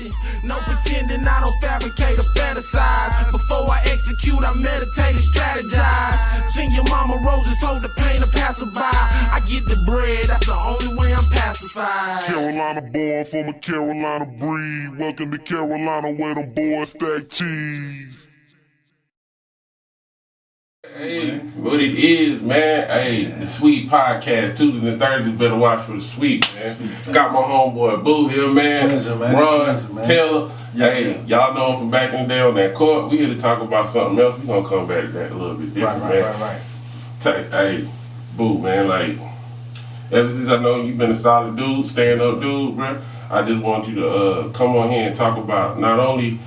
shit. No pretending, I don't fabricate or fantasize. Before I execute, I meditate and strategize. Sing your mama roses, hold the pain to passerby. I get the bread, that's the only way I'm pacified. Carolina born from a Carolina breed. Welcome to Carolina where them boys stack cheese. Hey, what it is, man. Hey, the Sweet Podcast, Tuesdays and Thursdays, better watch for the Sweet, man. Got my homeboy Boo here, man. Pleasure, man. Ron, Pleasure, man. Taylor. Yeah, hey, yeah. y'all know him from back in the day on that court. We here to talk about something else. We gonna come back to that a little bit different, man. Right. Hey, Boo, man, like, ever since I know you've been a solid dude, stand-up dude, bro, I just want you to come on here and talk about not only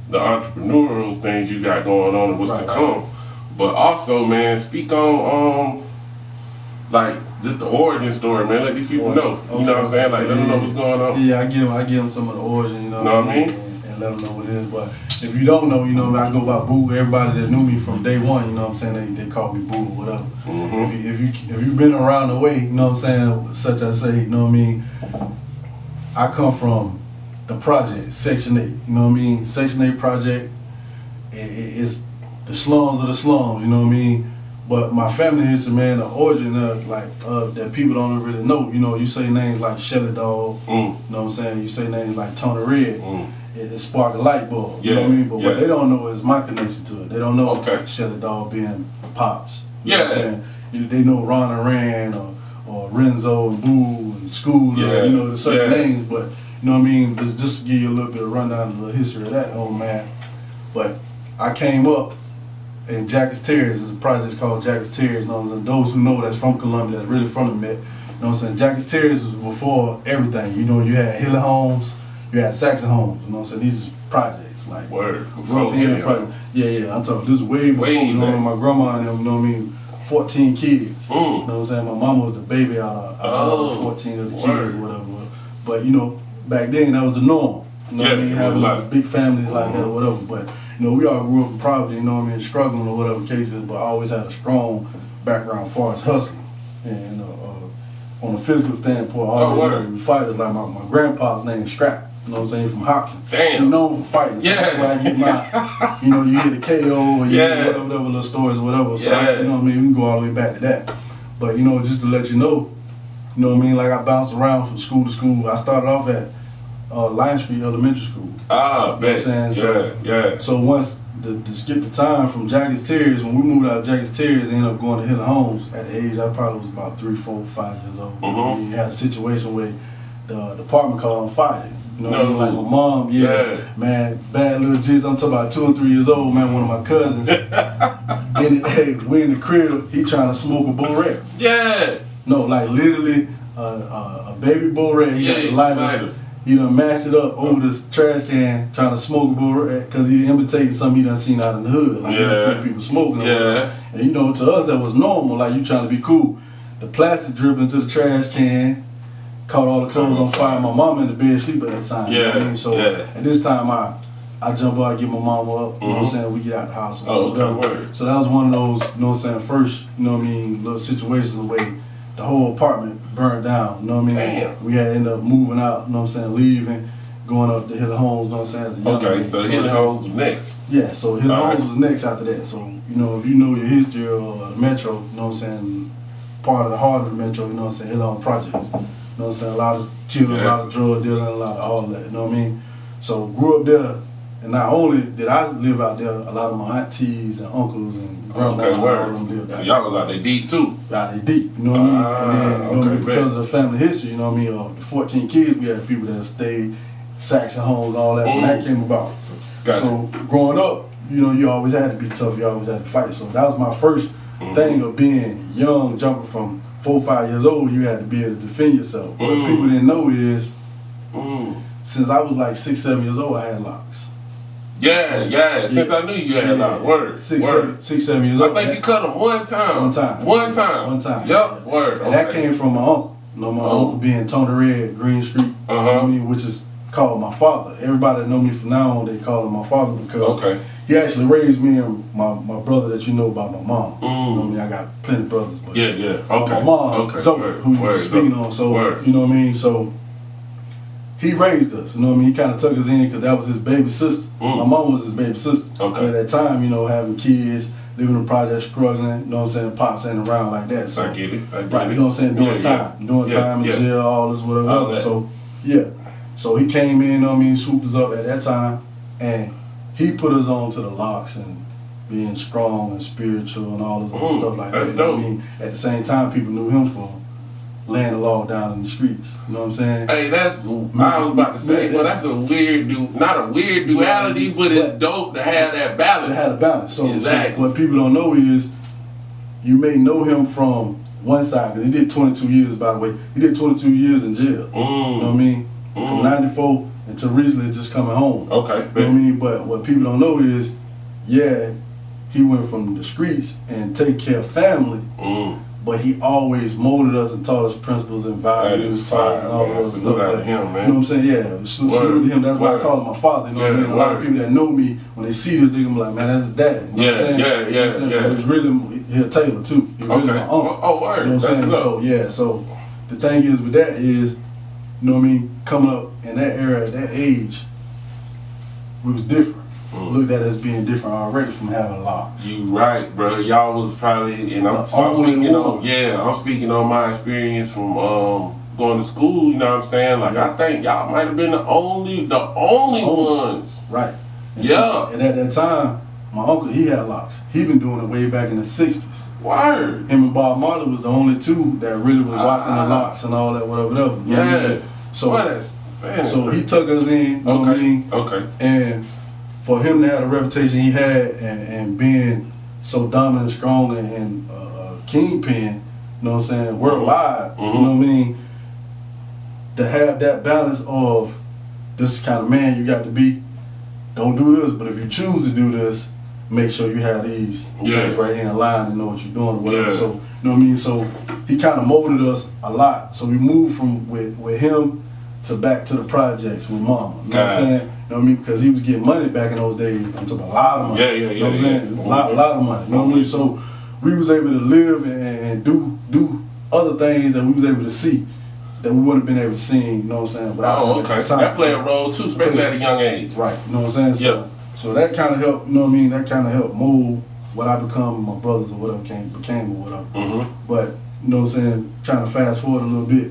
the entrepreneurial things you got going on and what's to come, but also, man, speak on like just the origin story, man. Let these people know. Okay. You know what I'm saying? Like, let them know what's going on. Yeah, I give them some of the origin, you know Know what I mean? and let them know what it is. But if you don't know, you know, I go by Boo. Everybody that knew me from day one, you know what I'm saying, they call me Boo or whatever. Mm-hmm. If you've been around the way, you know what I'm saying, such I say, you know what I mean, I come from the project, Section 8, you know what I mean? Section 8 project is the slums of the slums, you know what I mean? But my family history, man, the origin of that people don't really know. You know, you say names like Shelly Dog, you know what I'm saying? You say names like Tony Red, it sparked a light bulb, you know what I mean? But what they don't know is my connection to it. They don't know Shelly Dog being Pops. You know what I'm saying? They know Ron and Rand or Renzo and Boo and School, you know, the certain names, but you know what I mean? Just to give you a little bit of rundown of the history of that old man. But I came up in Jackets Terrace. There's a project called Jackets Terrace. You know what I'm saying? Those who know that's from Columbia, that's really from the Met. You know what I'm saying? Jackets Terrace was before everything. You know, you had Hilly Homes, you had Saxon Homes. You know what I'm saying? These are projects. Like, rough end project. Yeah. I'm talking, this is way before, you know, my grandma and them, you know what I mean? 14 kids. You know what I'm saying? My mama was the baby out of 14 of the kids or whatever. But, you know, back then that was the norm. You know what I mean? Having like big families like that or whatever. But, you know, we all grew up in poverty, you know what I mean, struggling or whatever cases, but I always had a strong background as far as hustling. And on a physical standpoint, I always wanted to be fighters. Like my grandpa's name is Scrap. You know what I'm saying? From Hopkins. Damn. He's known for fighting. So that's where I get my, you know, you hear the KO or you hear whatever little stories or whatever. So, you know what I mean? We can go all the way back to that. But, you know, just to let you know what I mean? Like I bounced around from school to school. I started off at Line Street Elementary School. Ah, you know what I'm saying? So once to skip the time from Jackets Terrace, when we moved out of Jackets Terrace, I ended up going to Hilly Homes at the age I probably was about 3, 4, 5 years old. We had a situation where the apartment caught on fire. You know what I mean? Like my mom, man, bad little jizz. I'm talking about 2 and 3 years old, man. One of my cousins. We in the crib, he trying to smoke a bull red. No, like literally a baby bull red. He got the lighter. He done mashed it up over this trash can trying to smoke a bull red because he imitated something he done seen out in the hood. Like he done seen people smoking. And you know, to us that was normal. Like you trying to be cool. The plastic dripped into the trash can. Caught all the clothes on fire. My mom in the bed asleep at that time. You know what I mean? So at this time I jump out, get my mama up, you know what I'm saying? We get out the house. So that was one of those, you know what I'm saying, first, you know what I mean, little situations where the whole apartment burned down, you know what I mean? We had to end up moving out, you know what I'm saying, leaving, going up to Hilly Homes, you know what I'm saying, as a young man. So Hilly Homes was next. Yeah, so Hilly Homes was next after that. So, you know, if you know your history of the Metro, you know what I'm saying, part of the heart of the Metro, you know what I'm saying, Hilly Homes projects. You know what I'm saying? A lot of children, a lot of drug dealing, a lot of all that, you know what I mean? So grew up there, and not only did I live out there, a lot of my aunties and uncles and grandmas and all of them lived out there. So y'all was out there deep too? Out there deep, you know what I mean? And then, you know, because of the family history, you know what I mean, of the 14 kids, we had people that stayed, Saxon Homes and all that, when that came about. So growing up, you know, you always had to be tough, you always had to fight. So that was my first thing of being young, jumping from 4 or 5 years old, you had to be able to defend yourself. What people didn't know is, since I was like 6, 7 years old, I had locks. Since I knew you had locks. Word. 6, 7 years old. I think you cut them one time. One time. Yup. Word. And that came from my uncle. You know, my uncle being Tony Red, Green Street, you know what I mean, which is called my father. Everybody that know me from now on, they call him my father because he actually raised me and my brother that you know about my mom. You know what I mean? I got plenty of brothers, but my mom, Zoe, who you speaking on, so you know what I mean? So he raised us, you know what I mean? He kind of took us in because that was his baby sister. My mom was his baby sister. Okay. And at that time, you know, having kids, living in the project, struggling, you know what I'm saying? Pops ain't around like that. So, I get it. right, you know what I'm saying? Doing time. Doing time in jail, all this, whatever. So, yeah. So he came in, you know what I mean? Swooped us up at that time. And he put us on to the locks and being strong and spiritual and all this other stuff like that. You know what I mean? At the same time, people knew him for laying the law down in the streets. You know what I'm saying? Hey, that's, I was about to say, well, that's a weird, not a weird duality, but it's dope to have that balance. To have a balance. So, exactly. So what people don't know is, you may know him from one side, because he did 22 years, by the way. He did 22 years in jail. You know what I mean? From 94 until recently just coming home. Okay. You know what I mean? But what people don't know is, yeah, he went from the streets and take care of family, but he always molded us and taught us principles and values, taught us and all that stuff. But, him, man. you know what I'm saying? Yeah, salute to him. That's why I call him my father. You know what I mean? A lot of people that know me, when they see this, they're gonna be like, man, that's his daddy. You know what I'm saying? Yeah. But it's really, he's Taylor too. He's really my uncle. Oh, word. You know what I'm saying? So, yeah, so the thing is with that is, you know what I mean, coming up in that era, at that age, we was different. Looked at as being different already from having locks. You right, bro. Y'all was probably, and I'm speaking on my experience from going to school. You know what I'm saying? Like I think y'all might have been the only ones. Right. And yeah. And at that time, my uncle, he had locks. He been doing it way back in the '60s. Word. Him and Bob Marley was the only two that really was rocking the locks and all that, whatever. You know what I mean? So he took us in. You know what I mean? Okay. And for him to have the reputation he had and being so dominant, strong, and kingpin, you know what I'm saying, worldwide, you know what I mean, to have that balance of this kind of man you got to be, don't do this, but if you choose to do this, make sure you have these things right here in line and know what you're doing or whatever. So, you know what I mean? So he kind of molded us a lot. So we moved from with him to back to the projects with mama. You know what I'm saying? You know what I mean? Because he was getting money back in those days. I'm talking about a lot of money. You know what I'm saying? A lot of money. You know what I mean? So we was able to live and do other things that we was able to see that we wouldn't have been able to see, you know what I'm saying? At the time. That played a role too, especially at a young age. Right, you know what I'm saying? So that kind of helped, you know what I mean? That kind of helped mold what I become, my brothers or whatever became or whatever. But, you know what I'm saying? Trying to fast forward a little bit.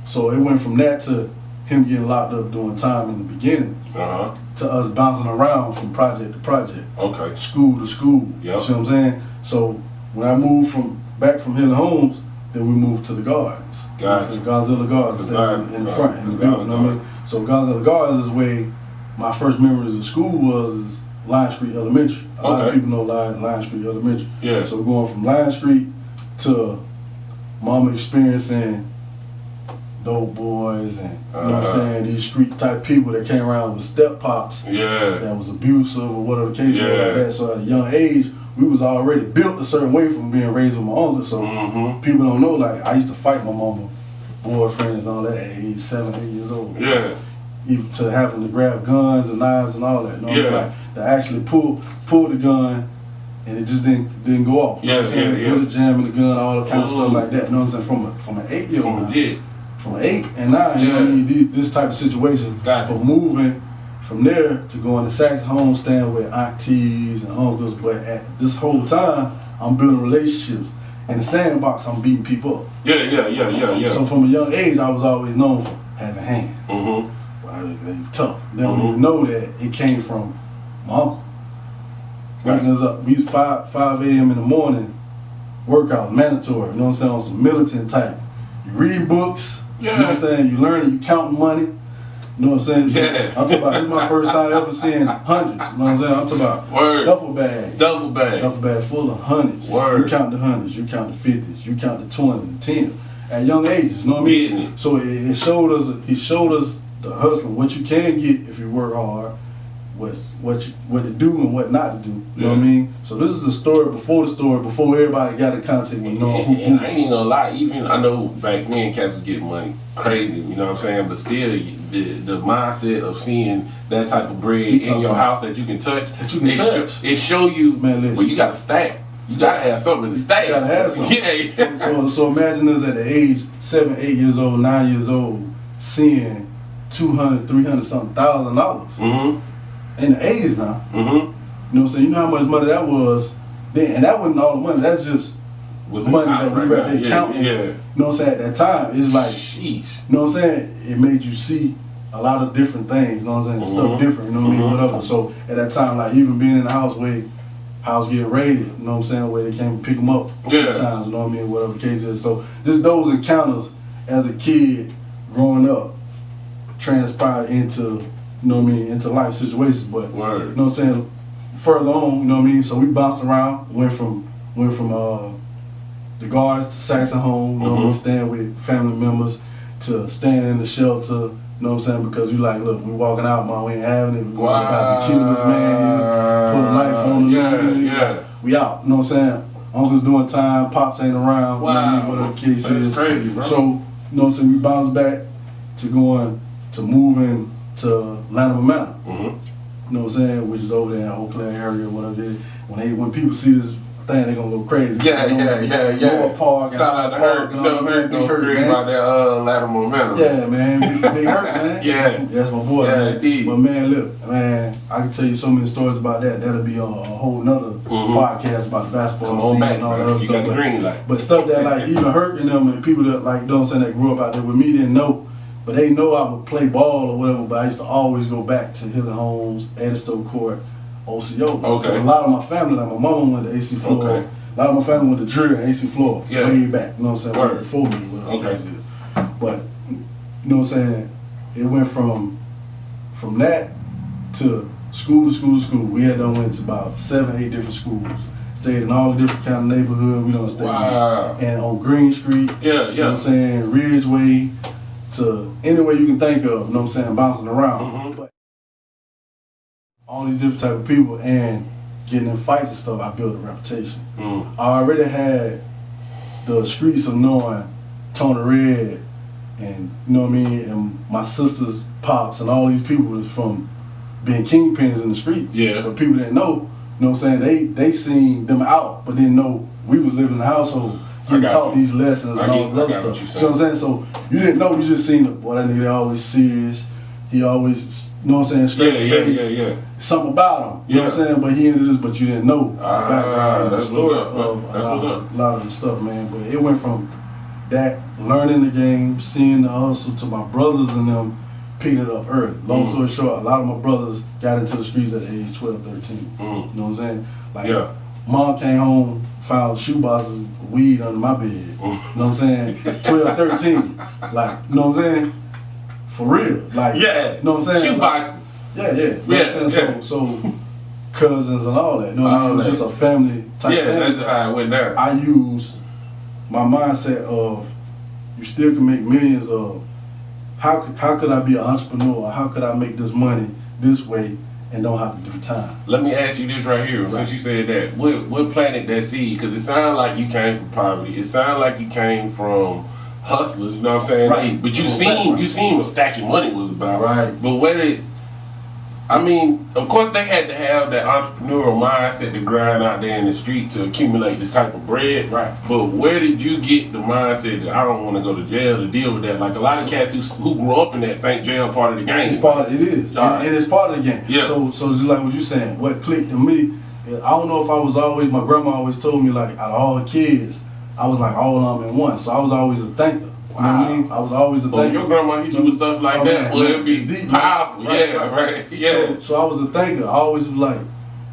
So it went from that to him getting locked up doing time in the beginning to us bouncing around from project to project. School to school. You see what I'm saying? So when I moved back from Hill Homes, then we moved to the Gardens. Gotcha. Godzilla Gardens in the front, in the building, you know what I mean? So Godzilla Gardens is where my first memories of school is Line Street Elementary. A lot of people know Line Street Elementary. So we're going from Line Street to mama experiencing dope boys and, you know what I'm saying, these street type people that came around with step pops that was abusive or whatever the case was like that. So at a young age, we was already built a certain way from being raised with my uncle. So people don't know, like, I used to fight my mama, boyfriends and all that at age 7, 8 years old. Even to having to grab guns and knives and all that. You know? Like, to actually pull the gun and it just didn't go off. You know what I'm saying? Bullet jamming the gun, all the kind of stuff like that. You know what I'm saying? From an 8-year-old. From 8 and 9, you know what I mean? This type of situation. From moving from there to going to Saxon home, staying with aunties and uncles, but at this whole time, I'm building relationships. In the sandbox, I'm beating people up. So from a young age, I was always known for having hands. They tough. They don't even know that it came from my uncle. Waking us up. We 5 a.m. in the morning, workout, mandatory, you know what I'm saying, on some militant type. You read books, you know what I'm saying, you learn, you count money, you know what I'm saying? So I'm talking about, this is my first time ever seeing hundreds, you know what I'm saying? I'm talking about duffel bags full of hundreds. You count the hundreds, you count the 50s, you count the 20, the 10, at young ages, you know what I mean? So he showed us the hustling, what you can get if you work hard, what to do and what not to do. You know what I mean? So this is the story, before everybody got in contact with who. And I ain't even gonna lie, even I know back then cats was getting money crazy, you know what I'm saying? But still, the mindset of seeing that type of bread in your house that you can touch, it show you, well, you gotta stack. You gotta have something to stack. You gotta have something. So imagine us at the age 7, 8 years old, 9 years old, seeing $200, $300 something $1,000 Mm-hmm. in the 80s now. Mm-hmm. You know what I'm saying? You know how much money that was then, and that wasn't all the money. That's just money that we were there counting. Yeah. You know what I'm saying? At that time, it's like, Sheesh. you know what I'm saying? It made you see a lot of different things. You know what I'm saying? Stuff different. You know what I mean? Whatever. So at that time, like even being in the house where house getting raided, you know what I'm saying? Where they came to pick them up a few times. You know what I mean? Whatever the case is. So just those encounters as a kid growing up transpired into, you know what I mean, into life situations. But you know what I'm saying, further on, you know what I mean, so we bounced around, went from the guards to Saxon home, you know what I mean, staying with family members, to staying in the shelter, you know what I'm saying, because we like, look, we walking out, man, we ain't having it, we about to kill this man here, put a knife on him, like, we out, you know what I'm saying. Uncle's doing time, pops ain't around, you know what I mean, whatever the case is. Crazy, bro. So, you know what I'm saying, we bounced back to moving to Latimer Manor. You know what I'm saying, which is over there in Eau Claire area, whatever it is. When people see this thing, they gonna go crazy. Yeah. Lower Park. Shout out to Hurt. You know, Hurt don't scream about that Latimer Manor. Yeah, man. Big Hurt, man. Yeah. That's my boy, man. Indeed. But man, look, man, I can tell you so many stories about that. That'll be on a whole nother podcast about the basketball scene and all that other you got the stuff. green light. But stuff that like even Hurt and them and people that like, you know what I'm saying, that grew up out there with me didn't know. But they know I would play ball or whatever, but I used to always go back to Hill Holmes, Edisto Court, OCO. Okay. A lot of my family, like my mama went to AC Florida. Okay. A lot of my family went to Drill and AC Florida. Yeah. Way back, you know what I'm saying? Word. Before me, whatever Okay. the case is. But, you know what I'm saying? It went from that to school. We had done went to about 7, 8 different schools. Stayed in all different kind of neighborhoods. We don't stay and on Green Street. Yeah. You know what I'm saying? Ridgeway. To any way you can think of, you know what I'm saying, bouncing around. But all these different type of people and getting in fights and stuff, I built a reputation. I already had the streets of knowing Tony Red and, you know what I mean, and my sister's pops and all these people was from being kingpins in the street. Yeah. But people didn't know, you know what I'm saying, they seen them out, but didn't know we was living in the household. Getting taught these lessons and all that other stuff. You know what I'm saying? So you didn't know, you just seen the boy, that nigga always serious. He always, you know what I'm saying, straight face. Yeah. Something about him. You know what I'm saying? But he into this, but you didn't know the background and the story of a lot of the stuff, man. But it went from that, learning the game, seeing the hustle, to my brothers and them picking it up early. Long story short, a lot of my brothers got into the streets at the age 12, 13. You know what I'm saying? Like, Mom came home, found shoe boxes of weed under my bed. You know what I'm saying? 12, 13. Like, you know what I'm saying? For real. Like, you know what I'm saying? Shoe boxes. Yeah. You know what I'm saying? So cousins and all that. You know what I mean? It was just a family type thing. Yeah, that's how it went down. I use my mindset of you still can make millions of how could I be an entrepreneur? How could I make this money this way and don't have to do time? Let me ask you this right here, since you said that. What planted that seed? Because it sounded like you came from poverty. It sounded like you came from hustlers, you know what I'm saying? Right. But you seen what stacking money was about. Right. But of course they had to have that entrepreneurial mindset to grind out there in the street to accumulate this type of bread. Right. But where did you get the mindset that I don't want to go to jail to deal with that? Like a lot of cats who grew up in that think jail part of the game. It is. And it's part of the game. Yeah. So just like what you're saying, what clicked to me, I don't know if I was always, my grandma always told me like out of all the kids, I was like all of them in one. So I was always a thinker. You know what I mean? I was always a thinker. Your grandma hit you with stuff like that, well, it'd be deep, powerful. Right. Yeah. So I was a thinker. I always was like,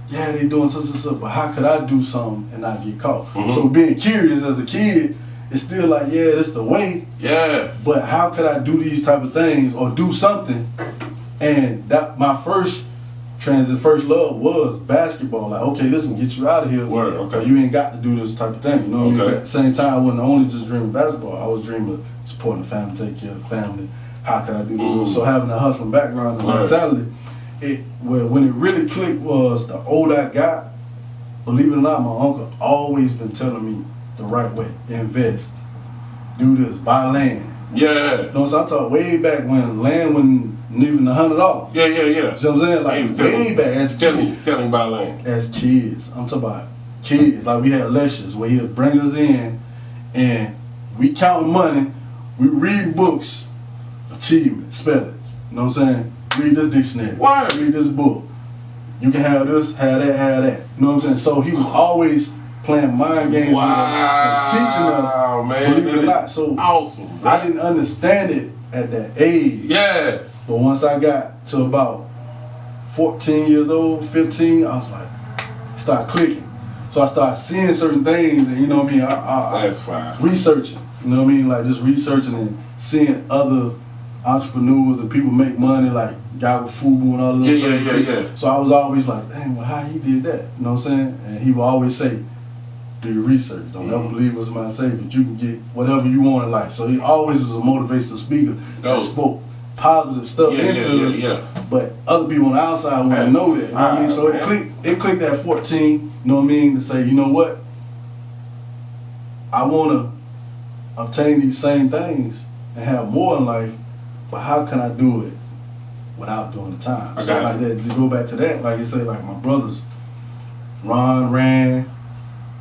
yeah, they doing such and such, but how could I do something and not get caught? So being curious as a kid, it's still like, yeah, that's the way. Yeah. But how could I do these type of things or do something? And that my first love was basketball. Like, okay, this will get you out of here. Word, okay. But you ain't got to do this type of thing. You know what I mean? But at the same time, I wasn't only just dreaming basketball. I was dreaming of supporting the family, taking care of the family. How could I do this? So having a hustling background and mentality, when it really clicked was the older I got, believe it or not, my uncle always been telling me the right way. Invest. Do this. Buy land. Yeah. You know, so I talk way back when land wasn't even $100. Yeah. You know what I'm saying? Like way back as kids. Tell me about land. As kids. I'm talking about kids. Like we had lectures where he'd bring us in and we counting money, we reading books, achievement, spell it. You know You know what I'm saying? Read this dictionary. Why? Read this book. You can have this, have that, have that. You know what I'm saying? So he was always playing mind games with us and teaching us, man, believe it or not. So awesome, I didn't understand it at that age. Yeah. But once I got to about 14 years old, 15, I was like, it started clicking. So I started seeing certain things, and you know what I mean? That's fine. Researching, you know what I mean? Like just researching and seeing other entrepreneurs and people make money, like guy with FUBU and all that. Yeah. So I was always like, dang, well, how he did that? You know what I'm saying? And he would always say, do your research. Don't ever believe what somebody say, but you can get whatever you want in life. So he always was a motivational speaker that spoke positive stuff into us. But other people on the outside wouldn't know that. You know what I mean? So it clicked at 14, you know what I mean, to say, you know what? I wanna obtain these same things and have more in life, but how can I do it without doing the time? So like that, to go back to that, like you say, like my brothers, Ron, Rand,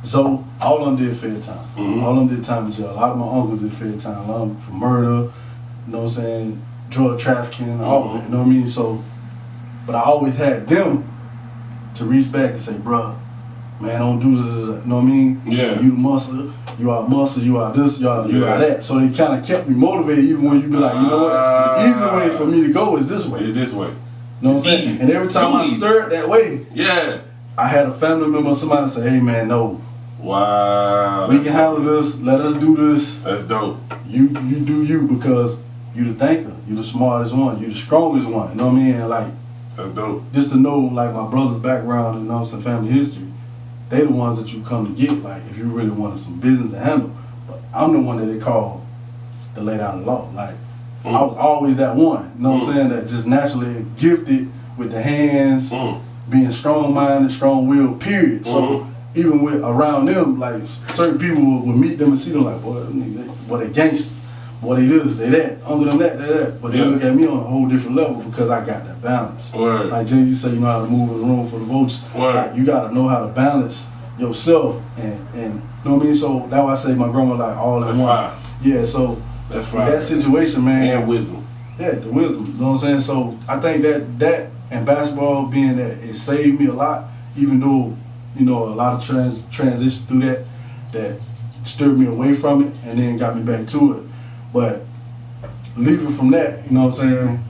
Zoe, all of them did fair time. All of them did time in jail. A lot of my uncles did fair time. A lot of them for murder, you know what I'm saying, drug trafficking, all of it, you know what I mean? So, but I always had them to reach back and say, bruh, man, don't do this, you know what I mean? Yeah. You the muscle, you are muscle, you are this, you are that. So they kind of kept me motivated even when you be like, you know what, the easy way for me to go is this way. It's this way. You know what I'm saying? And every time I stirred that way, I had a family member or somebody say, hey man, no. Wow. We can handle this, let us do this. That's dope. You do you because you the thinker, you the smartest one, you the strongest one, you know what I mean? And like, that's dope. Just to know like my brother's background and, you know, some family history, they the ones that you come to get, like if you really wanted some business to handle. But I'm the one that they call to lay down the law. Like I was always that one, you know what I'm saying, that just naturally gifted with the hands, being strong-minded, strong-willed, period. So even with around them, like certain people would meet them and see them like, boy, they gangsters. Boy, they this, they that. Under them that, they that. But they look at me on a whole different level because I got that balance. Word. Like Jay-Z said, you know how to move in the room for the votes. Like you gotta know how to balance yourself and you know what I mean? So that's why I say my grandma like all in one. Fine. Yeah, so that's that situation, man. And wisdom. Yeah, the wisdom. You know what I'm saying? So I think that and basketball being that it saved me a lot, even though, you know, a lot of transition through that stirred me away from it and then got me back to it. But leaving from that, you know what I'm saying,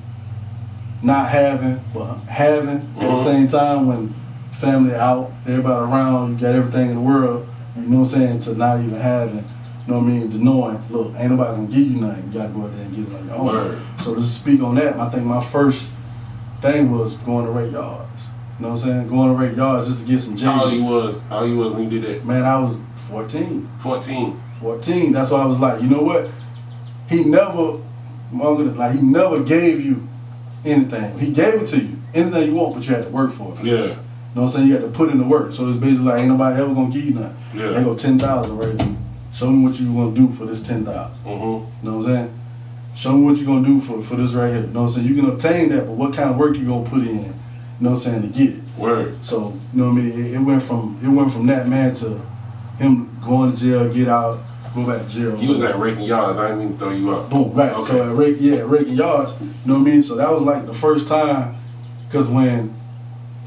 not having, but having at the same time when family out, everybody around, you got everything in the world, you know what I'm saying, to not even having, you know what I mean, to knowing, look, ain't nobody gonna give you nothing, you gotta go out there and get it on your own. Word. So to speak on that, I think my first thing was going to rate yards. You know what I'm saying? Going to rate yards just to get some J's. How old you was when you did that? Man, I was 14. 14. That's why I was like, you know what? He never gave you anything. He gave it to you. Anything you want, but you had to work for it. Yeah. You know what I'm saying? You had to put in the work. So it's basically like ain't nobody ever gonna give you nothing. Yeah. They go 10,000 right now. Show me what you gonna do for this 10,000. You know what I'm saying? Show me what you gonna do for this right here. You know what I'm saying? You can obtain that, but what kind of work you gonna put in? You know what I'm saying, to get it. Word. So, you know what I mean? It went from that, man, to him going to jail, get out, go back to jail. You was at Raking Yards, I didn't mean to throw you up. Boom, right. Okay. So at Raking Yards, you know what I mean? So that was like the first time, because when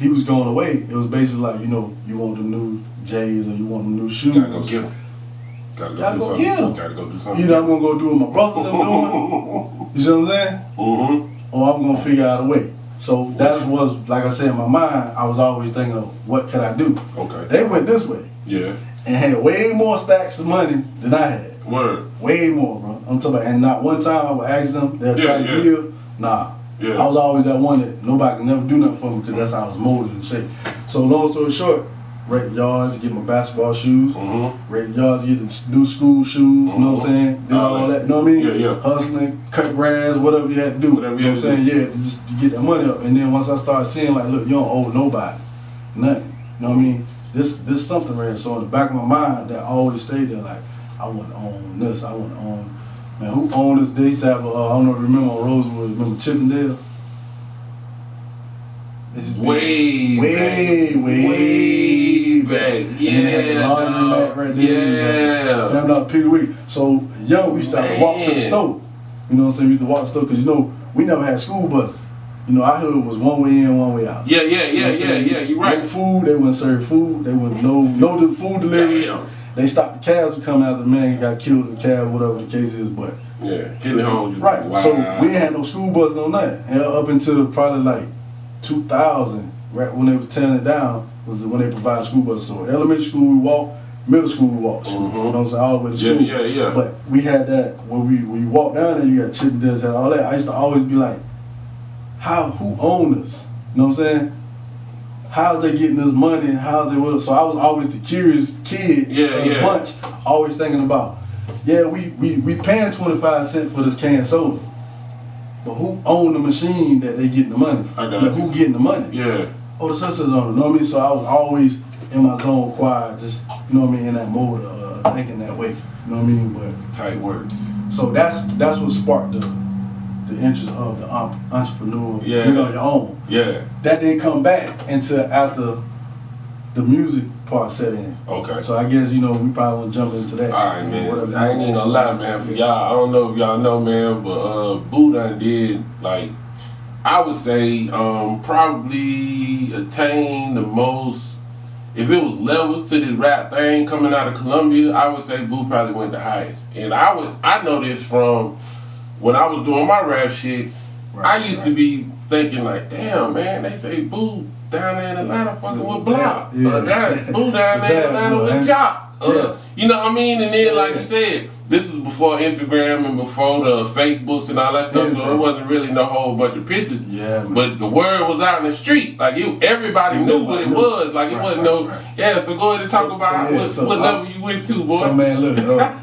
he was going away, it was basically like, you know, you want the new J's or you want the new shoes. You gotta go get them. Gotta go get them. Gotta go do something. Either I'm gonna go do what my brothers are doing, you see what I'm saying? Or I'm gonna figure out a way. So that was, like I said, in my mind, I was always thinking of what could I do? Okay. They went this way. Yeah. And had way more stacks of money than I had. Word. Way more, bro. I'm talking about, and not one time I would ask them, they'll try to give. Nah. Yeah. I was always that one that nobody can never do nothing for me because that's how I was molded and shaped. So long story short, Raking Yards, get my basketball shoes. Raking Yards, get the new school shoes, you know what I'm saying? Did all that, you know what I mean? Yeah. Hustling, cut grass, whatever you had to do. Whatever you know what I'm saying? Yeah, just to get that money up. And then once I started seeing like, look, you don't owe nobody nothing. You know what I mean? This something right here. So in the back of my mind, that always stayed there like, I want to own this, I want to own. Man, who owned this? They used to have I don't know if you remember on Rosewood, remember Chippendale? This is way back. Yeah. And they had the laundromat right there. Yeah. Found out Piggy Week. So young, we used to have to walk to the store. You know what I'm saying? We used to walk to the store because you know we never had school buses. You know, our hood was one way in, one way out. Yeah. You're right. No food, they wouldn't serve food. They wouldn't no food deliveries. Damn. They stopped the cabs from coming after the man who got killed in the cab, whatever the case is. But Yeah, Hilly Home. right, Wow. so we ain't had no school bus, no nothing. And up until probably like 2000, right when they was tearing it down, was when they provided school bus. So elementary school we walk, middle school we walk. You know what I'm saying? All the way to school. Yeah. But we had that when we walk down there, you got chicken dinners and all that. I used to always be like, who own this? You know what I'm saying? How's they getting this money? How's they with it? So I was always the curious kid of the bunch, always thinking about, we paying 25 cents for this canned soda. But who own the machine that they getting the money from? I got Like, you. who getting the money? Yeah. Oh, the sisters on it, you know what I mean? So I was always in my zone quiet, just, you know what I mean, in that mode of thinking that way. You know what I mean? But Tight work. so that's what sparked the interest of the entrepreneur, Yeah. being on your own. Yeah. That didn't come back until after the music part set in. Okay. So I guess, you know, we probably want to jump into that. All right, man. Whatever. I ain't even gonna lie, man. For y'all, I don't know if y'all know, man, but Boo done did, like, I would say, probably attain the most. If it was levels to this rap thing coming out of Columbia, I would say Boo probably went the highest. And I know this from when I was doing my rap shit. I used to be thinking like, damn, man, they say Boo down there in Atlanta fucking with Block. Yeah. Boo down there in Atlanta with Jock. You know what I mean? And then, like you said, this was before Instagram and before the Facebooks and all that stuff, so it wasn't really no whole bunch of pictures. Yeah, man. But the word was out in the street. Like, everybody knew what it was. Like, it wasn't no... Yeah, so go ahead and talk about what level you went to, boy. So, man, look,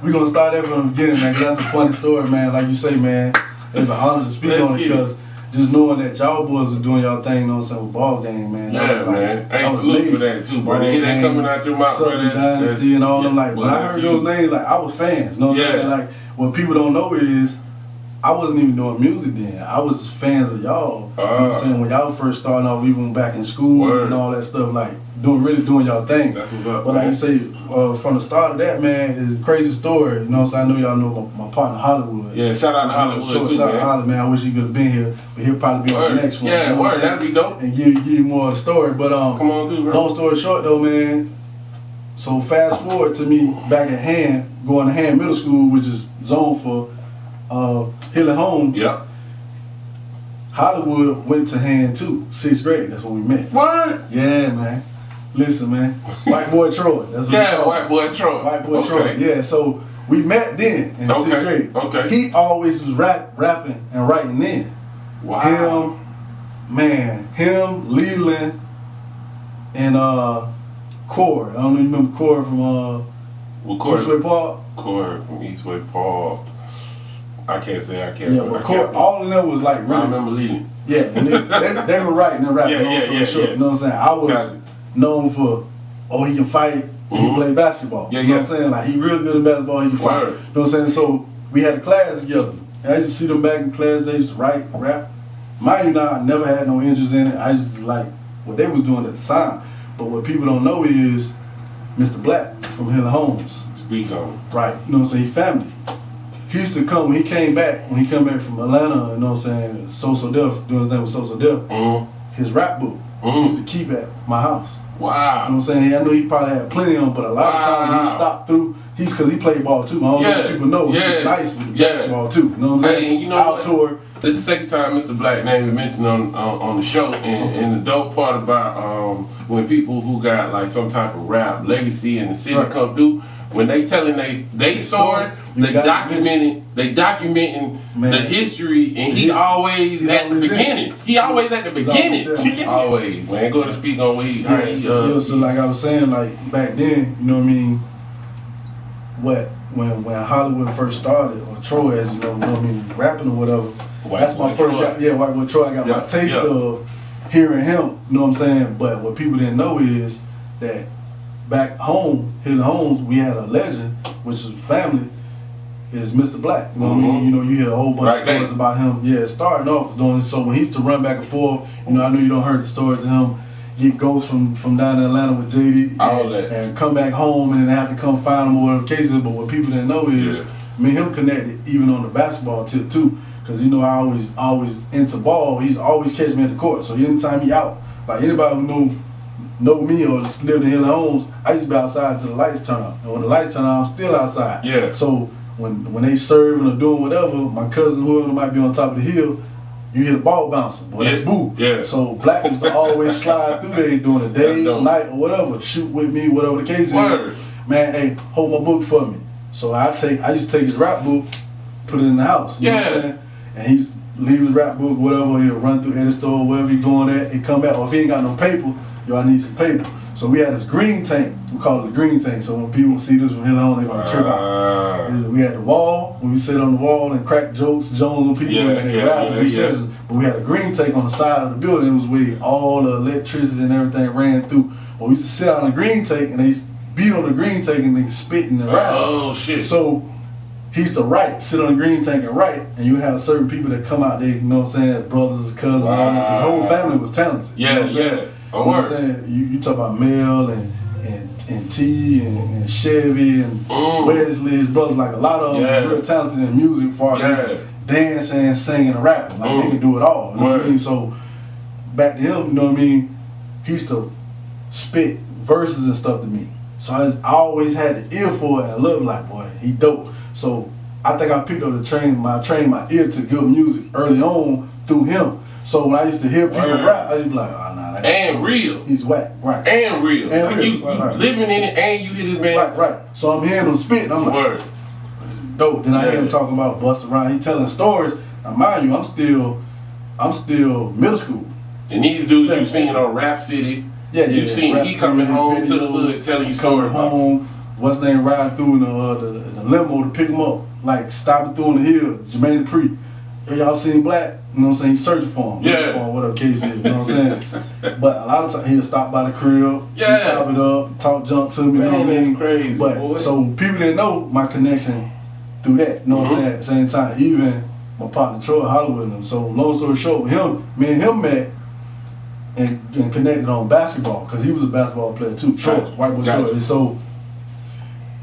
we're going to start that from the beginning, man, because that's a funny story, man. Like you say, man, it's an honor to speak on it, because just knowing that y'all boys are doing y'all thing, you know what I'm saying, with ball game, man. Yeah, man. I ain't salute for that, too, bro. To hear that coming out your mouth, Southern Dynasty and all them, like, when I heard those names, like, I was fans, you know what I'm saying? Like, what people don't know is, I wasn't even doing music then. I was just fans of y'all. You know what I'm saying? When y'all first starting off, even back in school and all that stuff, like, really doing y'all thing. That's what's up, but like you say, from the start of that, man, it's a crazy story. You know what I'm saying? I know y'all know my partner Hollywood. Yeah, shout out to Hollywood too, shout out man. to Hollywood, man. I wish he could have been here, but he'll probably be on the next one. Yeah, you know what I'm that'd be dope. and give you more of the story. But come on through, bro. long story short though, man. So fast forward to me back at Hand, going to Hand Middle School, which is zoned for Hilly Homes. Yep. Hollywood went to Hand too, 6th grade. That's when we met. What? Yeah, man. Listen, man. White boy Troy. That's what White boy Troy. White boy Troy. Yeah. So we met then in 6th grade. Okay. He always was rapping and writing then. Wow. Him, Leland, and Corey. I don't know if you remember Corey from Eastway Park. Corey from Eastway Park. I can't say I can't. Yeah, but Corey, all of them was like really. I remember leading. Yeah, and they were writing and rapping. Sure. You know what I'm saying? I was known for, he can fight, he play basketball. You know what I'm saying? Like, he real good in basketball, he can fight. You know what I'm saying? So we had a class together. And I used to see them back in class, they used to write, rap. Mind you now, I never had no interest in it. I just like what they was doing at the time. But what people don't know is Mr. Black from Hilly Homes. Speak on it. Right. You know what I'm saying? He family. He used to come, when he came back from Atlanta, you know what I'm saying, So Def, doing his thing with So Def, his rap book, he used to keep at my house. Wow. You know what I'm saying? I know he probably had plenty of them, but a lot of times he stopped through, because he played ball too. I don't know if people know, he was nice with the basketball too. You know what I'm saying? Hey, you know what? This is the second time Mr. Black name is mentioned on the show, and the dope part about when people who got like some type of rap legacy in the city come through, when they telling they story, they documenting the history, and he always at the beginning. He always at the beginning. Always, man. Go to speak on what he. So like I was saying, like back then, you know what I mean. When Hollywood first started, or Troy, as you know what I mean, rapping or whatever. That's my first. White boy Troy. I got my taste of hearing him. You know what I'm saying? But what people didn't know is that back home, Hilly Homes, we had a legend, which is family, is Mr. Black. You know what I mean? You know, you hear a whole bunch of stories about him. Yeah, starting off doing so when he used to run back and forth. You know, I know you don't heard the stories of him. Get ghosts from down in Atlanta with JD and come back home and have to come find him or whatever the case is. But what people didn't know is me and him connected even on the basketball tip too. Cause you know I always into ball. He's always catch me at the court. So anytime he out, like anybody who know me or just lived in Hill Homes, I used to be outside until the lights turn on. And when the lights turn on, I'm still outside. Yeah. So when they serving or doing whatever, my cousin whoever might be on top of the hill, you hear the ball bouncing. Boy, that's boo. Yeah. So Black used to always slide through there during the day, night, or whatever. Shoot with me, whatever the case is. Man, hey, hold my book for me. So I used to take his rap book, put it in the house. You know what I'm saying? And he's leave his rap book, whatever, he'll run through any store, wherever he going at, he come back. Or if he ain't got no paper, y'all need some paper. So we had this green tank. We call it the green tank. So when people see this from here on, they're gonna trip out. We had the wall, when we sit on the wall and crack jokes, Jones on people, and they rap and sessions. But we had a green tank on the side of the building. It was where all the electricity and everything ran through. But we used to sit on the green tank and they used to beat on the green tank and they spitting and rap. Oh shit. So he used to write, sit on the green tank and write, and you have certain people that come out there, you know what I'm saying, brothers, cousins, all that. His whole family was talented. Yeah, you know what I'm saying? Oh, you know what I'm saying? You talk about Mel and T and Chevy and Wesley, his brothers, like a lot of them real talented in music as far as dancing, singing, and rapping. Like they can do it all. You know what I mean? So back to him, you know what I mean, he used to spit verses and stuff to me. So I always had the ear for it. I love like, boy, he dope. So I think I picked up trained my ear to good music early on through him. So when I used to hear people rap, I used to be like, oh, nah, that and real. He's whack, right. And real. And like real. you living in it and you hear this man. Right. So I'm hearing him spit, and I'm like, dope. Then I hear him talking about bust around. He telling stories. Now mind you, I'm still middle school. And these dudes you seen on Rap City. You seen he coming home to the hood telling you stories about home. What's his name riding through the limo to pick him up, like stopping through on the hill, Jermaine Dupri. Y'all seen Black? You know what I'm saying? He's searching for him. Yeah. For him, whatever case is, you know what I'm saying? But a lot of times he'll stop by the crib, chop it up, talk junk to me, you know what I mean? Crazy, but boy. So people didn't know my connection through that, you know what I'm saying? At the same time, even my partner Troy Hollywood and them. So long story short, me and him met and connected on basketball, because he was a basketball player too, Troy, white boy Troy. And so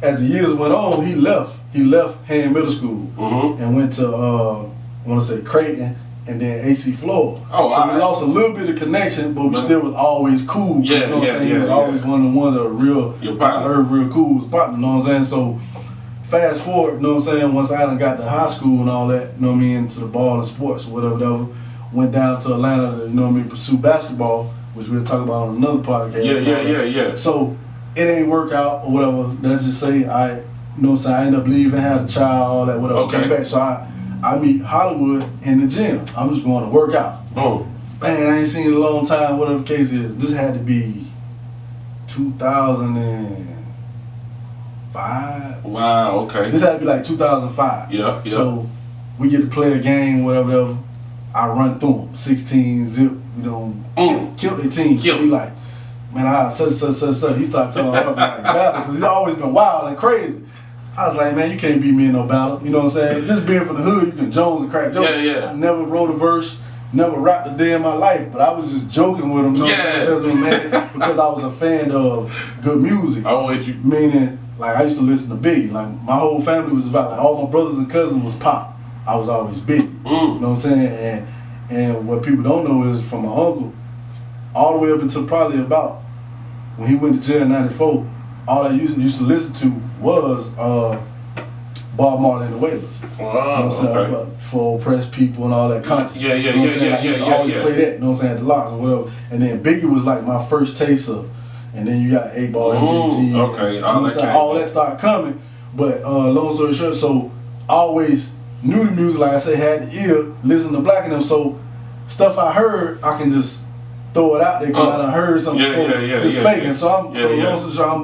as the years went on, he left Hand Middle School and went to I want to say Creighton and then AC Florida. So we lost a little bit of connection, but we still was always cool. You know what I'm saying? He was always one of the ones that were real, I heard real cool, was partner, you know what I'm saying? So fast forward, you know what I'm saying, once I done got to high school and all that, you know what I mean, into the ball and sports or whatever, went down to Atlanta to, you know what I mean, pursue basketball, which we'll talk about on another podcast. Yeah. So it ain't work out or whatever. Let's just say I end up leaving, had a child, all that, whatever. Came back. So I meet Hollywood in the gym. I'm just going to work out. Boom. Man, I ain't seen in a long time, whatever the case is. This had to be 2005. Wow, okay. This had to be like 2005. Yeah. So we get to play a game, whatever. I run through them, 16 zip, you know, kill their team. So he like, man, I such. He started telling me like battles, because he's always been wild and crazy. I was like, man, you can't beat me in no battle. You know what I'm saying? Just being from the hood, you can Jones and crack jokes. I never wrote a verse, never rapped a day in my life, but I was just joking with him. You know what I'm saying? Man, because I was a fan of good music. I'm with you. Meaning, like, I used to listen to Biggie. Like, my whole family was about, like, all my brothers and cousins was pop. I was always Biggie. You know what I'm saying? And what people don't know is from my uncle, all the way up until probably about when he went to jail in '94, all I used to listen to was Bob Marley and the Wailers. Wow, you know what I'm saying? For oppressed people and all that conscious. Yeah. I used to always play that, you know what I'm saying, at the locks or whatever. And then Biggie was like my first taste of, and then you got 8-Ball, MJG. All that started coming. But long story short, so I always knew the music, like I said, had the ear, listen to Black and them, so stuff I heard, I can just throw it out there because I done heard something before. It's fake. And so I'm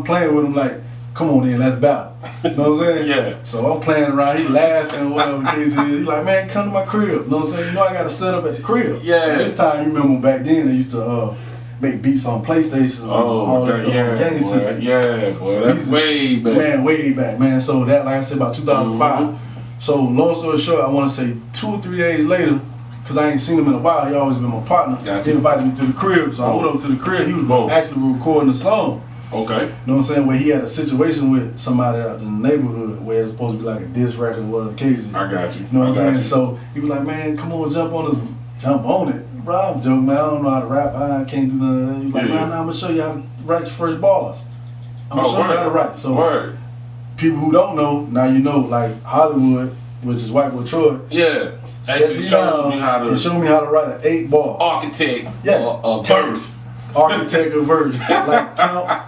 playing with him like, come on in, let's battle. You know what I'm saying? Yeah. So I'm playing around, he laughing, whatever the case is. He like, man, come to my crib. You know what I'm saying? You know I got to set up at the crib. Yeah. And this time, you remember back then, they used to make beats on PlayStations and all that stuff on game systems. Yeah, boy, so that's way back. Man, way back, man. So that, like I said, about 2005. So long story short, I want to say 2 or 3 days later, because I ain't seen him in a while, he always been my partner. He invited me to the crib, so I went over to the crib. He was actually recording the song. Okay. You know what I'm saying? Where he had a situation with somebody out in the neighborhood where it's supposed to be like a diss record or whatever the case is. I got you. You know what I'm saying? So he was like, man, come on, jump on it. Bro, I'm joking, man. I don't know how to rap. I can't do none of that. He was like, man, I'm gonna show you how to write your first bars. I'm gonna show you how to write. So people who don't know, now you know, like Hollywood, which is White Boy Troy. Yeah. Actually showed me how to. It showed me how to write an 8-bar. Architect. Yeah. A verse. Architect a verse. Like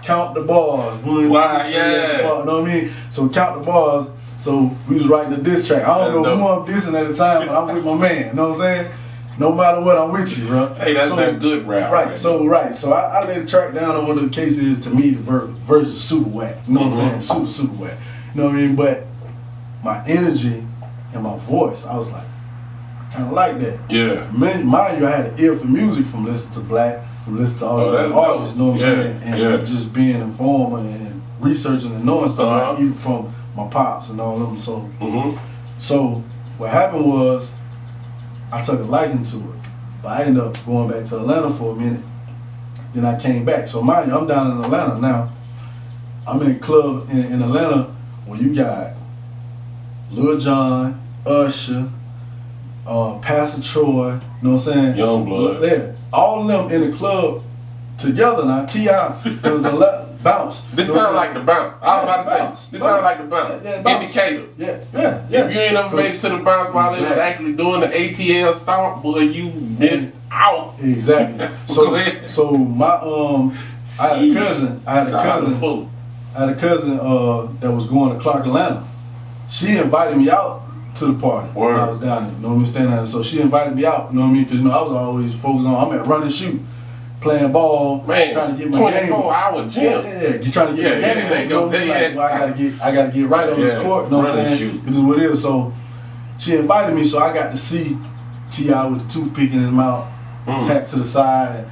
count the bars. One, wow, two, yeah. you know what I mean? So count the bars. So we was writing a diss track. I don't know who I'm dissing at the time, but I'm with my man. You know what I'm saying? No matter what, I'm with you, bro. Hey, that's that good rap. Right. So I laid the track down on what the case is. To me, the verse is super whack. You know what I'm saying? Super whack. You know what I mean? But my energy and my voice, I was like, kind of like that. Yeah. Mind you, I had an ear for music from listening to Black, from listening to all the artists, you know what I'm saying? And just being informed and researching and knowing stuff, like, even from my pops and all of them. So, so what happened was, I took a liking to it. But I ended up going back to Atlanta for a minute. Then I came back. So mind you, I'm down in Atlanta now. I'm in a club in Atlanta where you got Lil Jon, Usher, Pastor Troy, you know what I'm saying? Youngblood. There. All of them in the club together now. T.I. There was a bounce. This sounds like the bounce. I was about to say, this sounds like the bounce. Indicator. Yeah. If you ain't ever made it to the bounce while they was actually doing the ATL stomp, boy, you missed out. Exactly. So my I had a cousin that was going to Clark, Atlanta. She invited me out to the party when I was down there. You know what I mean? Staying down there. So she invited me out. You know what I mean? Because I was always focused on. I'm at run and shoot, playing ball, trying to get my 24-hour gym. Yeah. Just trying to get my game. You know what I mean? Like, well, I gotta get right on this court. You know what I'm saying? This is what it is. So she invited me, so I got to see T.I. with the toothpick in his mouth, hat to the side,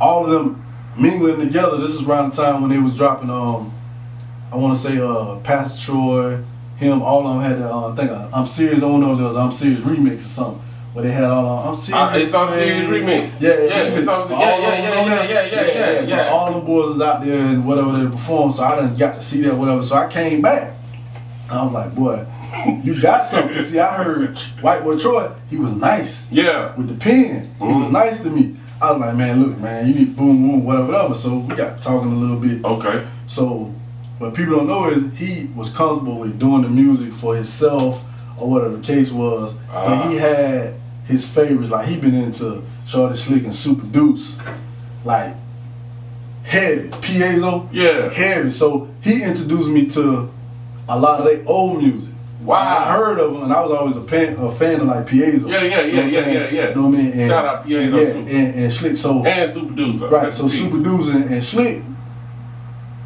all of them mingling together. This is around the time when they was dropping. I want to say Pastor Troy. Him, all of them had I think I'm Serious. I don't know if there was I'm Serious remix or something, where they had all I'm Serious. It's I'm Serious remix. Yeah. It's yeah. All them boys was out there and whatever they performed, so I done got to see that whatever. So I came back. I was like, boy, you got something. See, I heard White Boy Troy. He was nice. Yeah. With the pen, he was nice to me. I was like, man, look, man, you need boom, boom, whatever. So we got talking a little bit. Okay. So. What people don't know is he was comfortable with doing the music for himself or whatever the case was. But he had his favorites, like he been into Shorty Slick and Super Deuce, like heavy. Piezo, heavy. So he introduced me to a lot of their old music. Wow. I heard of him and I was always a fan of like Piezo. Yeah. You know what I mean? Shout out Piezo too. And Slick. So, and Super Deuce. Right, so Super Deuce and Slick,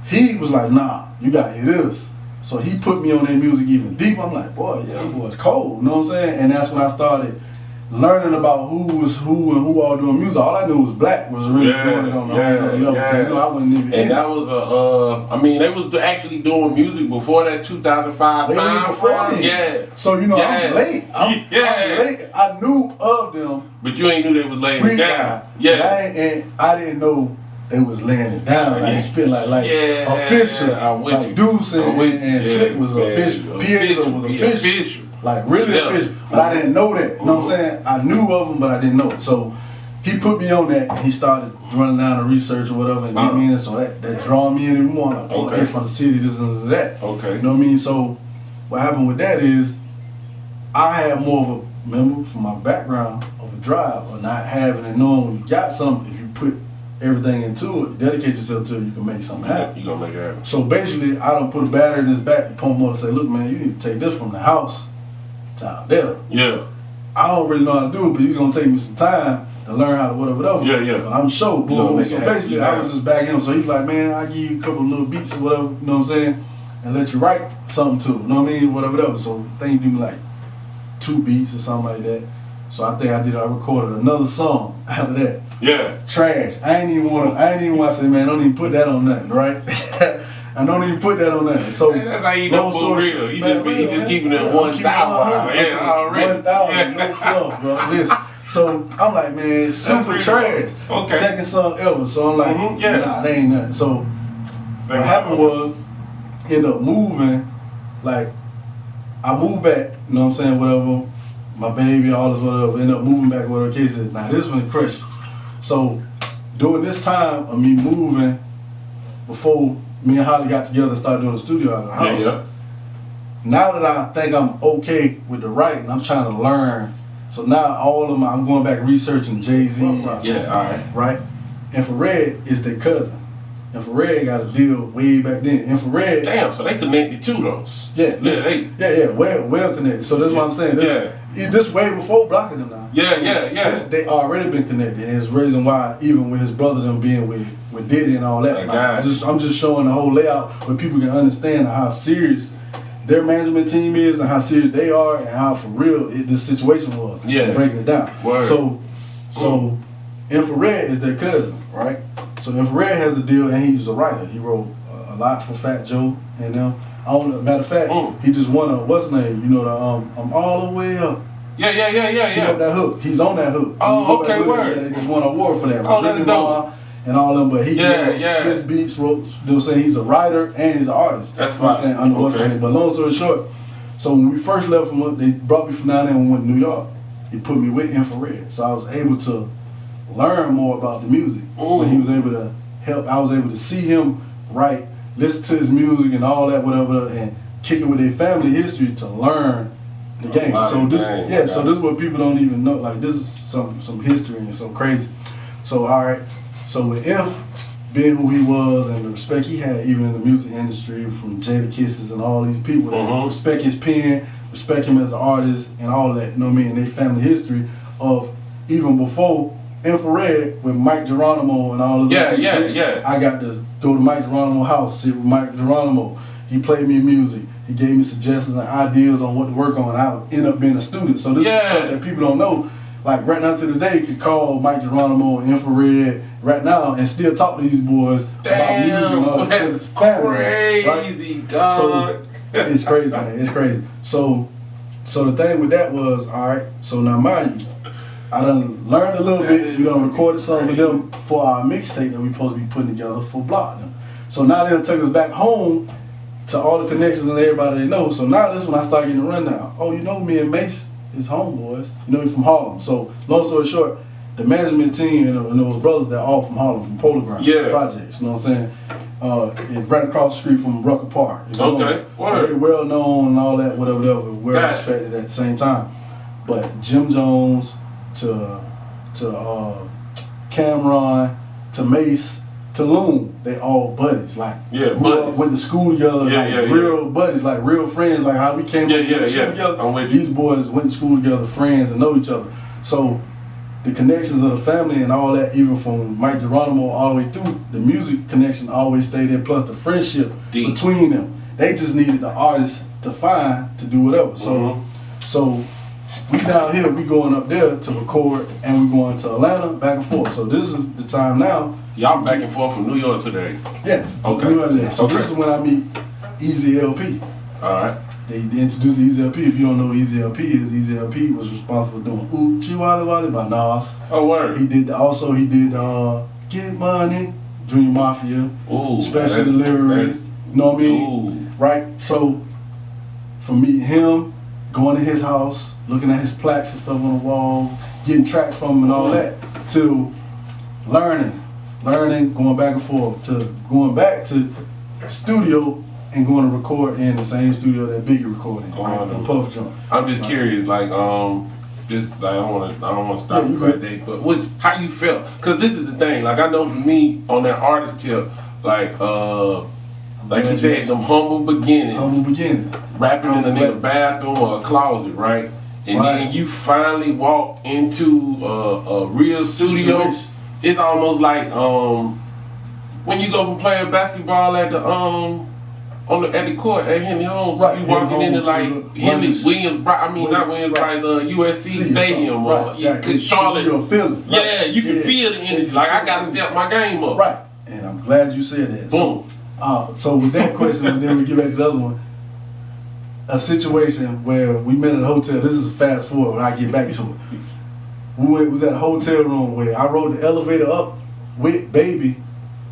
he was like, nah, you gotta hear this. So he put me on that music even deeper. I'm like, boy, yeah, that boy's cold. You know what I'm saying? And that's when I started learning about who was who and who all doing music. All I knew was Black was really doing it on the level. Because, I wasn't even and that was I mean, they was actually doing music before that 2005 time. Before then. Yeah. So, I'm late. I'm late. I knew of them. But you ain't knew they was laying it down. And I didn't know they was laying it down, like spit like official. Like Deuce and Slick was official. Piezo was official. Like really official. But I didn't know that. You know what I'm saying? I knew of them, but I didn't know it. So he put me on that and he started running down the research or whatever and get me in. So that draw me in more. Like, oh, they're from the city, this and that. Okay. You know what I mean? So what happened with that is I had more of a memory from my background of a drive or not having and knowing when you got something, if you put everything into it, dedicate yourself to it, you can make something happen. You gonna make it happen. So basically, I don't put a battery in his back to pump him up and say, look, man, you need to take this from the house to out there. Yeah. I don't really know how to do it, but he's gonna take me some time to learn how to whatever. Yeah. But I'm sure, boom. So basically, I was just backing him. So he's like, man, I'll give you a couple of little beats or whatever, you know what I'm saying? And let you write something too, you know what I mean? Whatever. So I think you give me like 2 beats or something like that. So I think I recorded another song after that. Yeah. Trash. I ain't even want to say, man, don't even put that on nothing, right? I don't even put that on nothing. So man, that's how you know for real. He just keeping it 1,000. Yeah, already. 1,000, no fluff, bro. Listen. So I'm like, man, super trash. Okay. Second song ever. So I'm like, nah, they ain't nothing. So what happened was, ended up moving, like, I moved back, you know what I'm saying, whatever, my baby, all this, whatever, ended up moving back, whatever the case is. Now, this was the crush. So, during this time of me moving, before me and Holly got together and started doing the studio out of the house, now that I think I'm okay with the writing, I'm trying to learn. So now I'm going back researching Jay-Z. Yeah, all right. Right? Infrared is their cousin. Infrared got a deal way back then. Infrared. Damn, so they connected to those. Well connected. So that's what I'm saying. This way before blocking them now. They already been connected. And it's the reason why, even with his brother them being with Diddy and all that, I'm just showing the whole layout where people can understand how serious their management team is and how serious they are and how for real this situation was. Breaking it down. Word. So Infrared is their cousin, right? So Infrared has a deal, and he was a writer. He wrote a lot for Fat Joe and them. Matter of fact, he just won a what's name? You know the I'm all the way up. Yeah. He wrote that hook. He's on that hook. Oh, okay, word. Yeah, they just won an award for that. Oh, that's dope. And all them, but he Swiss Beats wrote. You know what I'm saying? He's a writer and he's an artist. That's you know what I'm saying? Under what's name. But long story short, so when we first left from, they brought me from down there and we went to New York. He put me with Infrared, so I was able to learn more about the music. When he was able to help, I was able to see him write, listen to his music and all that, whatever, and kick it with their family history to learn the game. So this, so this is what people don't even know. Like this is some history and so crazy. So all right, so with Inf being who he was and the respect he had even in the music industry from Jada Kisses and all these people that respect his pen, respect him as an artist and all that, you know what I mean, and their family history of even before Infrared with Mike Geronimo and all those other people. I got to go to Mike Geronimo's house, sit with Mike Geronimo. He played me music. He gave me suggestions and ideas on what to work on. I ended up being a student. So this is stuff that people don't know. Like right now to this day, you can call Mike Geronimo and Infrared right now and still talk to these boys about music and all that. That's crazy, right? Dog. So it's crazy, man. It's crazy. So the thing with that was, all right, so now mind you, I done learned a little bit. We done recorded some of them for our mixtape that we supposed to be putting together for Block them. So now they done took us back home to all the connections and everybody they know. So now this is when I start getting a rundown. Oh, you know me and Mace is homeboys. You know me from Harlem. So long story short, the management team and those brothers that are all from Harlem, from Polar Grounds projects. You know what I'm saying? Right across the street from Rucker Park. So they're well known and all that, whatever, well respected at the same time. But Jim Jones to Cameron, to Mace, to Loon, they all buddies. Like buddies. Went to school together, real buddies, like real friends, like how we came up to school together. These boys went to school together, friends, and know each other. So the connections of the family and all that, even from Mike Geronimo all the way through, the music connection always stayed there, plus the friendship between them. They just needed the artist to find to do whatever. So we down here, we going up there to record, and we going to Atlanta, back and forth. So this is the time now. Y'all back and forth from New York today? Yeah. Okay. So this is when I meet Easy LP. Alright. They introduced Easy LP. If you don't know what Easy LP is, Easy LP was responsible for doing Ooh Chi Wally Wally by Nas. Oh, word. He did Get Money, Junior Mafia, Special Deliveries. You know what I mean? Right? So from meeting him, going to his house, looking at his plaques and stuff on the wall, getting tracks from him and all that, to learning, going back and forth, to going back to studio and going to record in the same studio that Biggie recorded in Puff Joint. I'm just curious, like, just like I don't want to stop you right there, but how you felt? Cause this is the thing. Like I know for me on that artist tip, like you said, some humble beginnings. Rapping in a nigga bathroom or a closet, right? And then you finally walk into a real studio. It's almost like when you go from playing basketball at the at the court at Henry Holmes, you walking into like Henry Williams, not Williams, USC Stadium or Charlotte. You can feel the energy. Like I gotta step my game up. Right, and I'm glad you said that. Boom. So with that question, and then we get back to the other one. A situation where we met at a hotel. This is a fast forward when I get back to it. We was at a hotel room where I rode the elevator up with Baby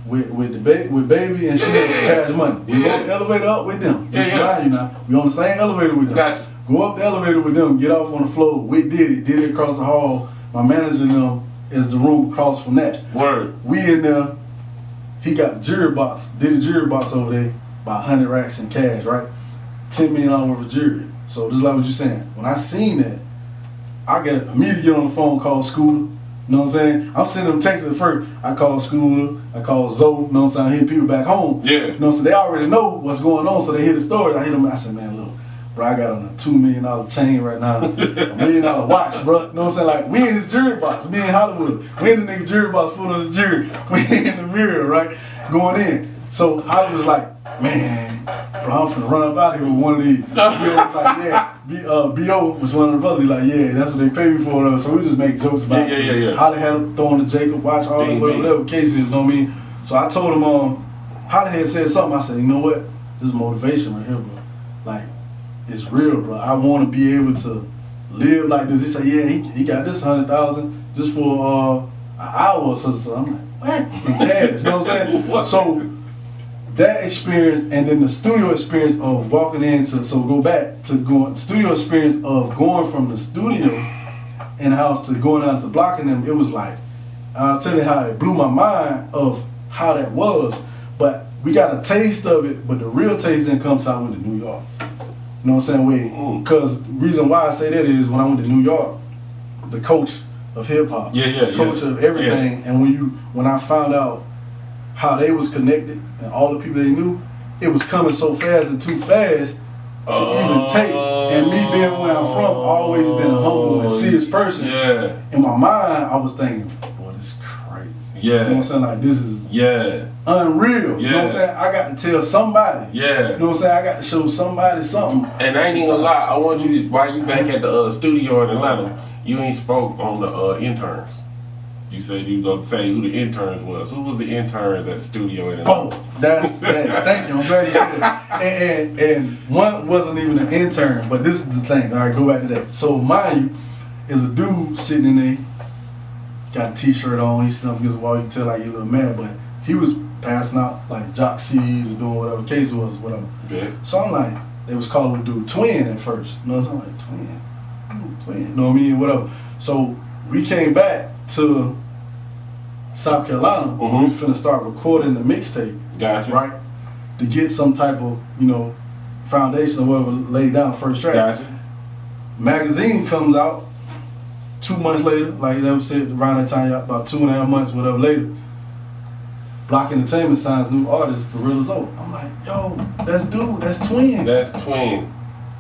with baby and she had Cash Money. We go up the elevator up with them. Just remind you now. We on the same elevator with them. Gotcha. Go up the elevator with them, get off on the floor with Diddy across the hall. My manager and them is the room across from that. Word. We in there, he got the jury box, Diddy jury box over there, about 100 racks in cash, right? $10 million worth of jury. So this is like what you're saying. When I seen that, I got immediately get on the phone, call Scooter. You know what I'm saying? I'm sending them texts at first. I call Scooter, I call Zoe, you know what I'm saying? I hit people back home. Yeah. You know what I'm saying? They already know what's going on, so they hear the story. I hit them, I said, man, look, bro, I got on a $2 million chain right now, $1 million watch, bro. You know what I'm saying? Like, we in his jury box, me in Hollywood. We in the nigga jury box full of his jury. We in the mirror, right? Going in. So Hollywood's like, man, bro, I'm finna run up out here with one of these. B.O. was like, yeah. B.O. was one of the brothers. He's like, yeah, that's what they pay me for. So we just make jokes about it. Yeah. Holly had him throwing the Jacob watch, all that, whatever case is, you know what I mean? So I told him, Holly had said something. I said, you know what? This is motivation right here, bro. Like, it's real, bro. I want to be able to live like this. He said, yeah, he got this 100,000 just for an hour or so. So I'm like, what? In cash, you know what I'm saying? So that experience and then the studio experience of walking into, so go back to going, studio experience of going from the studio in the house to going out to blocking them, it was like, I'll tell you how it blew my mind of how that was. But we got a taste of it, but the real taste didn't come till I went to New York. You know what I'm saying? Because the reason why I say that is when I went to New York, the coach of hip hop, coach of everything, and when I found out how they was connected and all the people they knew, it was coming so fast and too fast to even take. And me being where I'm from, always been a humble and serious person. Yeah. In my mind, I was thinking, boy, this is crazy. Yeah. You know what I'm saying? Like, this is unreal. You know what I'm saying? I got to tell somebody. Yeah. You know what I'm saying? I got to show somebody something. And I ain't even gonna lie, I want you to, while you back at the studio in Atlanta, you ain't spoke on the interns. You said you gonna say who the interns was. Who was the interns at the studio in Atlanta? Oh, that's that. Thank you. I'm glad you said that. And one wasn't even an intern, but this is the thing. All right, go back to that. So mind you, is a dude sitting in there, got a t-shirt on, he's sitting up against the wall, you can tell like he's a little mad, but he was passing out like jock CDs or doing whatever the case was, whatever. Yeah. So I'm like, they was calling the dude Twin at first. You know what I'm saying? I'm like, Twin? Ooh, Twin. You know what I mean? Whatever. So we came back to South Carolina, we finna start recording the mixtape. Gotcha. Right? To get some type of, foundation or whatever laid down first track. Gotcha. Magazine comes out 2 months later, like that was said around that time, about 2.5 months, whatever later. Block Entertainment signs new artist, Gorilla Zoe. I'm like, yo, that's dude, that's Twin. That's Twin.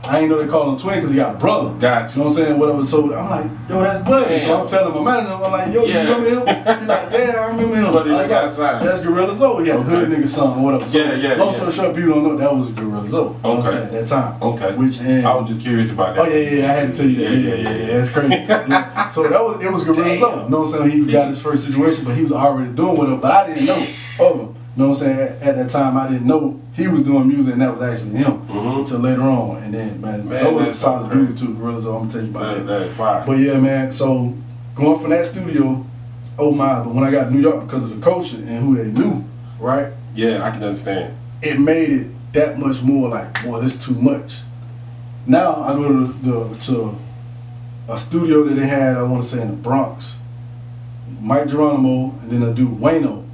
I ain't know they call him Twin because he got a brother. Gotcha. You know what I'm saying? Whatever. So I'm like, yo, that's Buddy. So I'm telling my manager, I'm like, yo, you remember him? He's like, yeah, I remember him. Buddy, like, outside. That's Gorilla Zoe. He had a hood nigga son or whatever. So long story short, people don't know that was Gorilla Zoe. You know what I'm saying? At that time. Okay. Which I was just curious about that. Oh yeah, I had to tell you that. Yeah. That's crazy. Yeah. So it was Gorilla Zoe. You know what I'm saying? He got his first situation, but he was already doing with him. But I didn't know of him. You know what I'm saying? At that time, I didn't know he was doing music and that was actually him until later on. And then, man Zoe was a solid dude too, Gorilla Zoe. I'm gonna tell you about that. That's fire. But yeah, man, so going from that studio, oh my, but when I got to New York because of the culture and who they knew, right? Yeah, I can understand. It made it that much more like, boy, this too much. Now I go to a studio that they had, I want to say in the Bronx. Mike Geronimo and then a dude, Wayno.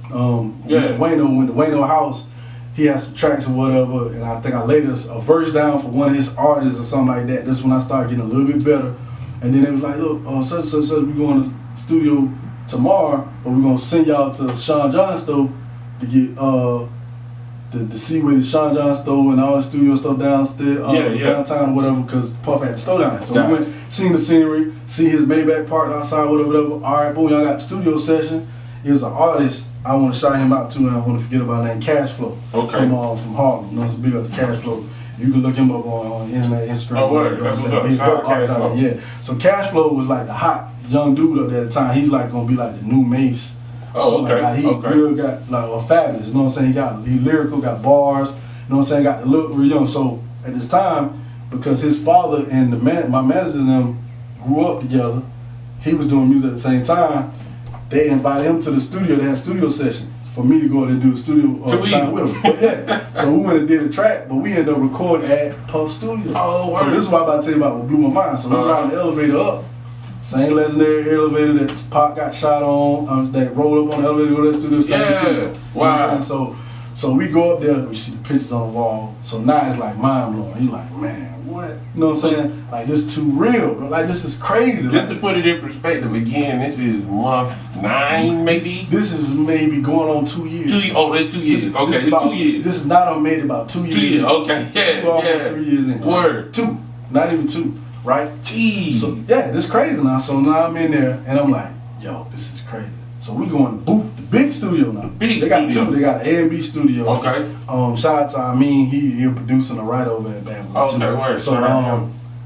Wayno, when the Wayno house, he had some tracks or whatever, and I think I laid a verse down for one of his artists or something like that. This is when I started getting a little bit better. And then it was like, look, such, we going to the studio tomorrow, but we're going to send y'all to Sean John's store to get, to see where the Sean John store and all the studio stuff downstairs, downtown or whatever, because Puff had the store down there. So we went, seen the scenery, see his Maybach parked outside, whatever. All right, boom, y'all got the studio session. He was an artist. I want to shout him out too, and I want to forget about name Cash Flow from Harlem. You know, it's big up the Cash Flow. You can look him up on internet, Instagram. Oh, word. You know what I'm saying? Yeah. So Cash Flow was like the hot young dude up there at the time. He's like gonna be like the new Mace. He real got like a fabulous. You know what I'm saying? He lyrical, got bars. You know what I'm saying? Got the look real young. So at this time, because his father and my manager and them grew up together, he was doing music at the same time. They invited him to the studio. They had a studio session. for me to go in and do a studio time with him. But yeah, so we went and did a track, but we ended up recording at Puff Studio. Oh, so this is what I'm about to tell you about what blew my mind. So we riding the elevator up, same legendary elevator that Pac got shot on, that rolled up on the elevator to go to that studio, same studio. Wow. You know so we go up there, we see the pictures on the wall. So now it's like mind blowing. He's like, man, what? You know what I'm saying? Like, this is too real, bro. Like, this is crazy. Just to put it in perspective, again, this is month 9, maybe? This is maybe going on 2 years. Oh, that's 2 years. Okay, it's 2 years. This is not on made about 2 years. 2 years, okay, yeah, almost 3 years in. Word. 2, not even 2, right? Jeez. So, yeah, this is crazy now. So now I'm in there, and I'm like, yo, this is crazy. So we going to booth, the big studio now. They got 2. They got an A&B studio. Okay. Shout out to Amin. He producing the right over at Bad Boy. Okay, word.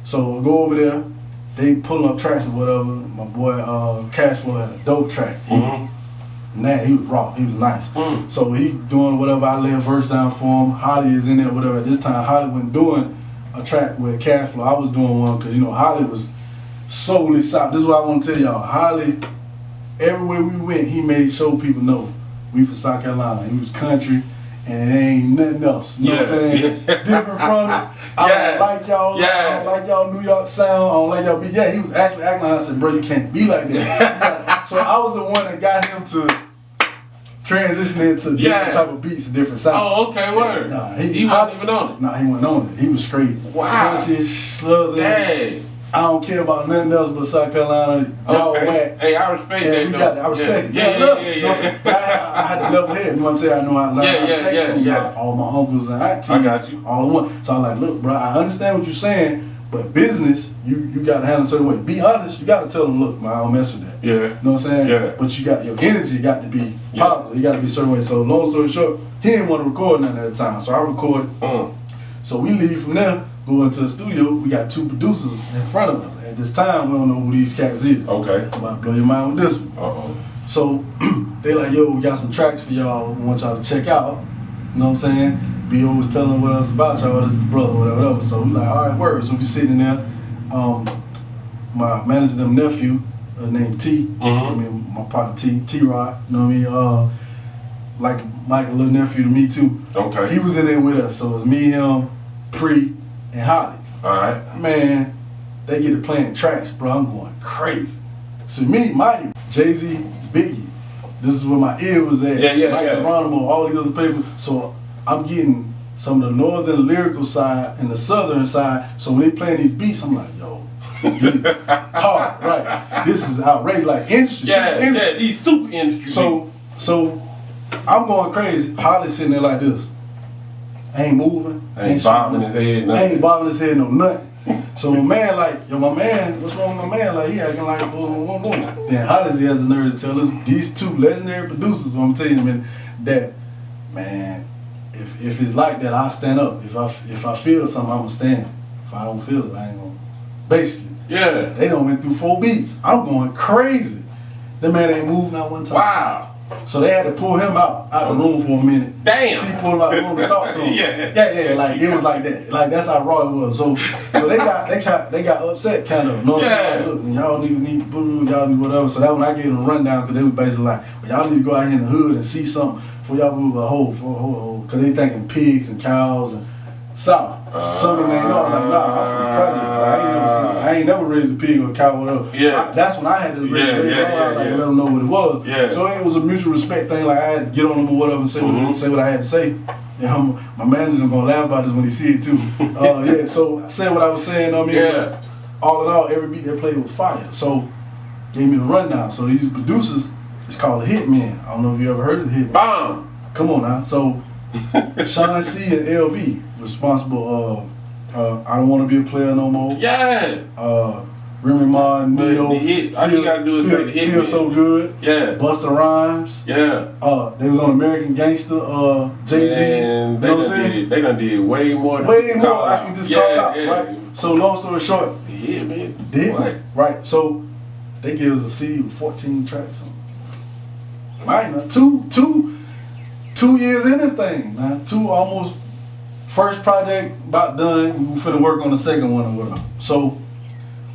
So go over there. They pulling up tracks or whatever. My boy Cashflow had a dope track. He was raw. He was nice. So he doing whatever. I lay a verse down for him. Holly is in there, whatever. At this time, Holly wasn't doing a track with Cashflow. I was doing one because Holly was solely South. This is what I want to tell y'all. Holly, everywhere we went, he made sure people know we from South Carolina. He was country. And it ain't nothing else. You know what I'm saying? Different from it. I don't like y'all. I don't like y'all New York sound. I don't like y'all beat. Yeah, he was actually acting like I said, bro, you can't be like that. So I was the one that got him to transition into different type of beats, different sounds. Oh, okay, word. Nah, he wasn't even on it. Nah, he wasn't on it. He was straight. Wow. Country, southern. I don't care about nothing else but South Carolina. Y'all whack. Hey, I respect that. I respect it. I had to level head. You know what I'm saying? I know how to learn. All my uncles and aunties. I got you. All in one. So I'm like, look, bro, I understand what you're saying, but business, you got to handle a certain way. Be honest. You got to tell them, look, man, I don't mess with that. Yeah. You know what I'm saying? Yeah. But you got your energy got to be positive. You got to be a certain way. So long story short, he didn't want to record nothing at the time. So I recorded. So we leave from there. Go into the studio, we got 2 producers in front of us. At this time, we don't know who these cats is. Okay. I'm about to blow your mind with this one. So they like, yo, we got some tracks for y'all. We want y'all to check out. You know what I'm saying? B.O. was telling what else about y'all, this is brother, whatever. So we like, all right, word. So we sitting there. My manager, them nephew, named T. I mean, my partner T-Rod. You know what I mean? Like a little nephew to me too. Okay. He was in there with us. So it was me, him, Pre, and Holly. Alright. Man, they get to playing tracks, bro. I'm going crazy. So me, Mighty, Jay-Z, Biggie. This is where my ear was at. Like Geronimo, all these other people. So I'm getting some of the northern lyrical side and the southern side. So when they playing these beats, I'm like, yo, talk, right. This is outrageous, like industry. These super industry. So I'm going crazy. Holly's sitting there like this. Ain't moving. Ain't bobbing his head, nothing. Ain't bobbing his head, no nothing. So my man, like, yo, my man, what's wrong with my man? Like, he acting like boom. Then Holly has the nerve to tell us these 2 legendary producers, what I'm telling you, man, that, man, if it's like that, I'll stand up. If I feel something, I'm gonna stand. If I don't feel it, I ain't gonna. Basically. Yeah. They done went through 4 beats. I'm going crazy. That man ain't moved not one time. Wow. So they had to pull him out the room for a minute. Damn. T pulled him out the room to talk to him. Yeah, like it was like that. Like that's how raw it was. So they got upset kind of. You know what I'm saying? Like, look, y'all need boo, y'all need whatever. So that when I gave them a rundown, because they was basically like, well, y'all need to go out here in the hood and see something for y'all move a hole. Because they thinking pigs and cows and South. Some of them ain't know. Like, nah, I'm from the project. Like, I ain't never raised a pig or a cow or whatever. Yeah. So that's when I had to let them know what it was. Yeah. So it was a mutual respect thing. Like I had to get on them or whatever and say what I had to say. And my manager's gonna laugh about this when he see it too. So I said what I was saying. But all in all, every beat they played was fire. So gave me the rundown. So these producers, it's called a hitman. I don't know if you ever heard of the hitman. Bomb. Come on now. So Sean C and LV responsible. I don't want to be a player no more. Yeah. Remy Ma, Neo. All you gotta do is say the hit. Feel so good. Yeah. Busta Rhymes. Yeah. They was on American Gangster. Jay-Z. And you know what I'm saying? They done did way more. I can just call it out. Right. So long story short. Yeah, man. Did right. So they gave us a CD with 14 tracks on. Right now, two years in this thing, man. Almost. First project about done. We finna work on the second one or whatever. So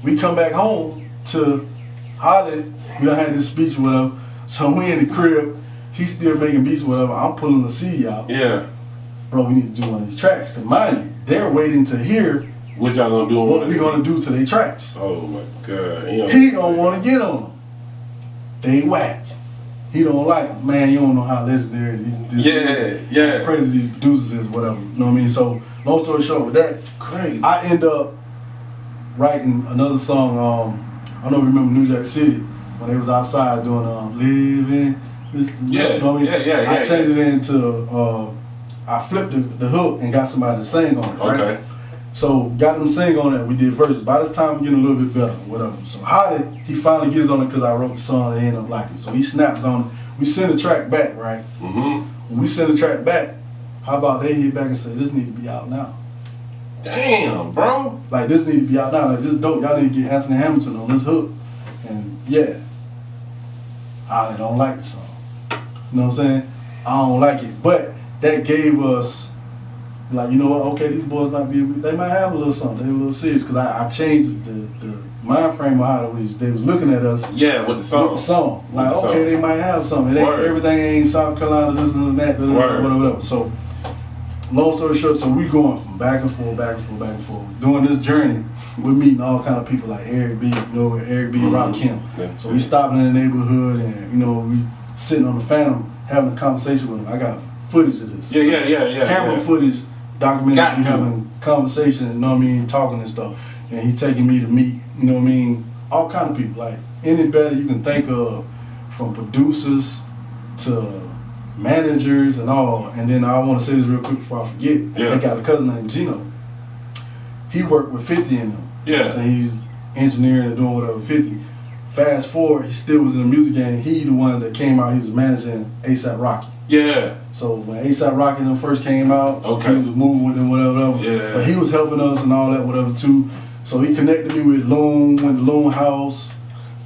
we come back home to Holly. We done had this speech with her. So we in the crib. He's still making beats, whatever. I'm pulling the CD out. Yeah. Bro, we need to do one of these tracks. Cause mind you, they're waiting to hear What y'all gonna do? what we gonna do to their tracks. Oh my God. He don't want to get on them. They whack. He don't like them. Man, you don't know how legendary these crazy these producers is, whatever. You know what I mean? So long story short, with that, Crazy. I end up writing another song. I don't know if you remember New Jack City when they was outside doing Living. Yeah, you know what I mean? yeah. I changed it into I flipped the hook and got somebody to sing on it. Right? Okay. So got them to sing on it. We did verses. By this time, we're getting a little bit better, whatever. So Hottie, he finally gets on it because I wrote the song and he ended up liking it. So he snaps on it. We send the track back, right? Mm-hmm. When we send the track back, how about they hit back and say, this need to be out now? Damn, bro. Like, this need to be out now. Like, this dope. Y'all need to get Anthony Hamilton on this hook. And yeah, Holly don't like the song. You know what I'm saying? I don't like it. But that gave us, like, you know what? Okay, these boys they might have a little something. They a little serious. Because I changed the mind frame of how they was looking at us. Yeah, with the song. Like, With the okay, song. they might have something. Word. Everything ain't South Carolina, this and that, whatever. So, long story short, so we going from back and forth. Doing this journey, we're meeting all kind of people like Eric B, Eric B, Rakim. Yeah. So we stopping in the neighborhood and, we sitting on the Phantom having a conversation with him. I got footage of this. Yeah. Camera footage, documenting Got me to. having conversation, you know what I mean, talking and stuff. And he taking me to meet, you know what I mean, all kind of people. Like anybody you can think of, from producers to managers and all. And then I want to say this real quick before I forget. Yeah. They got a cousin named Gino. He worked with 50 in them. Yeah. So he's engineering and doing whatever 50. Fast forward, he still was in the music game. He the one that came out, he was managing A$AP Rocky. Yeah. So when A$AP Rocky them first came out, Okay. he was moving with them, whatever. Yeah. But he was helping us and all that, whatever too. So he connected me with Loon, went to Loon House.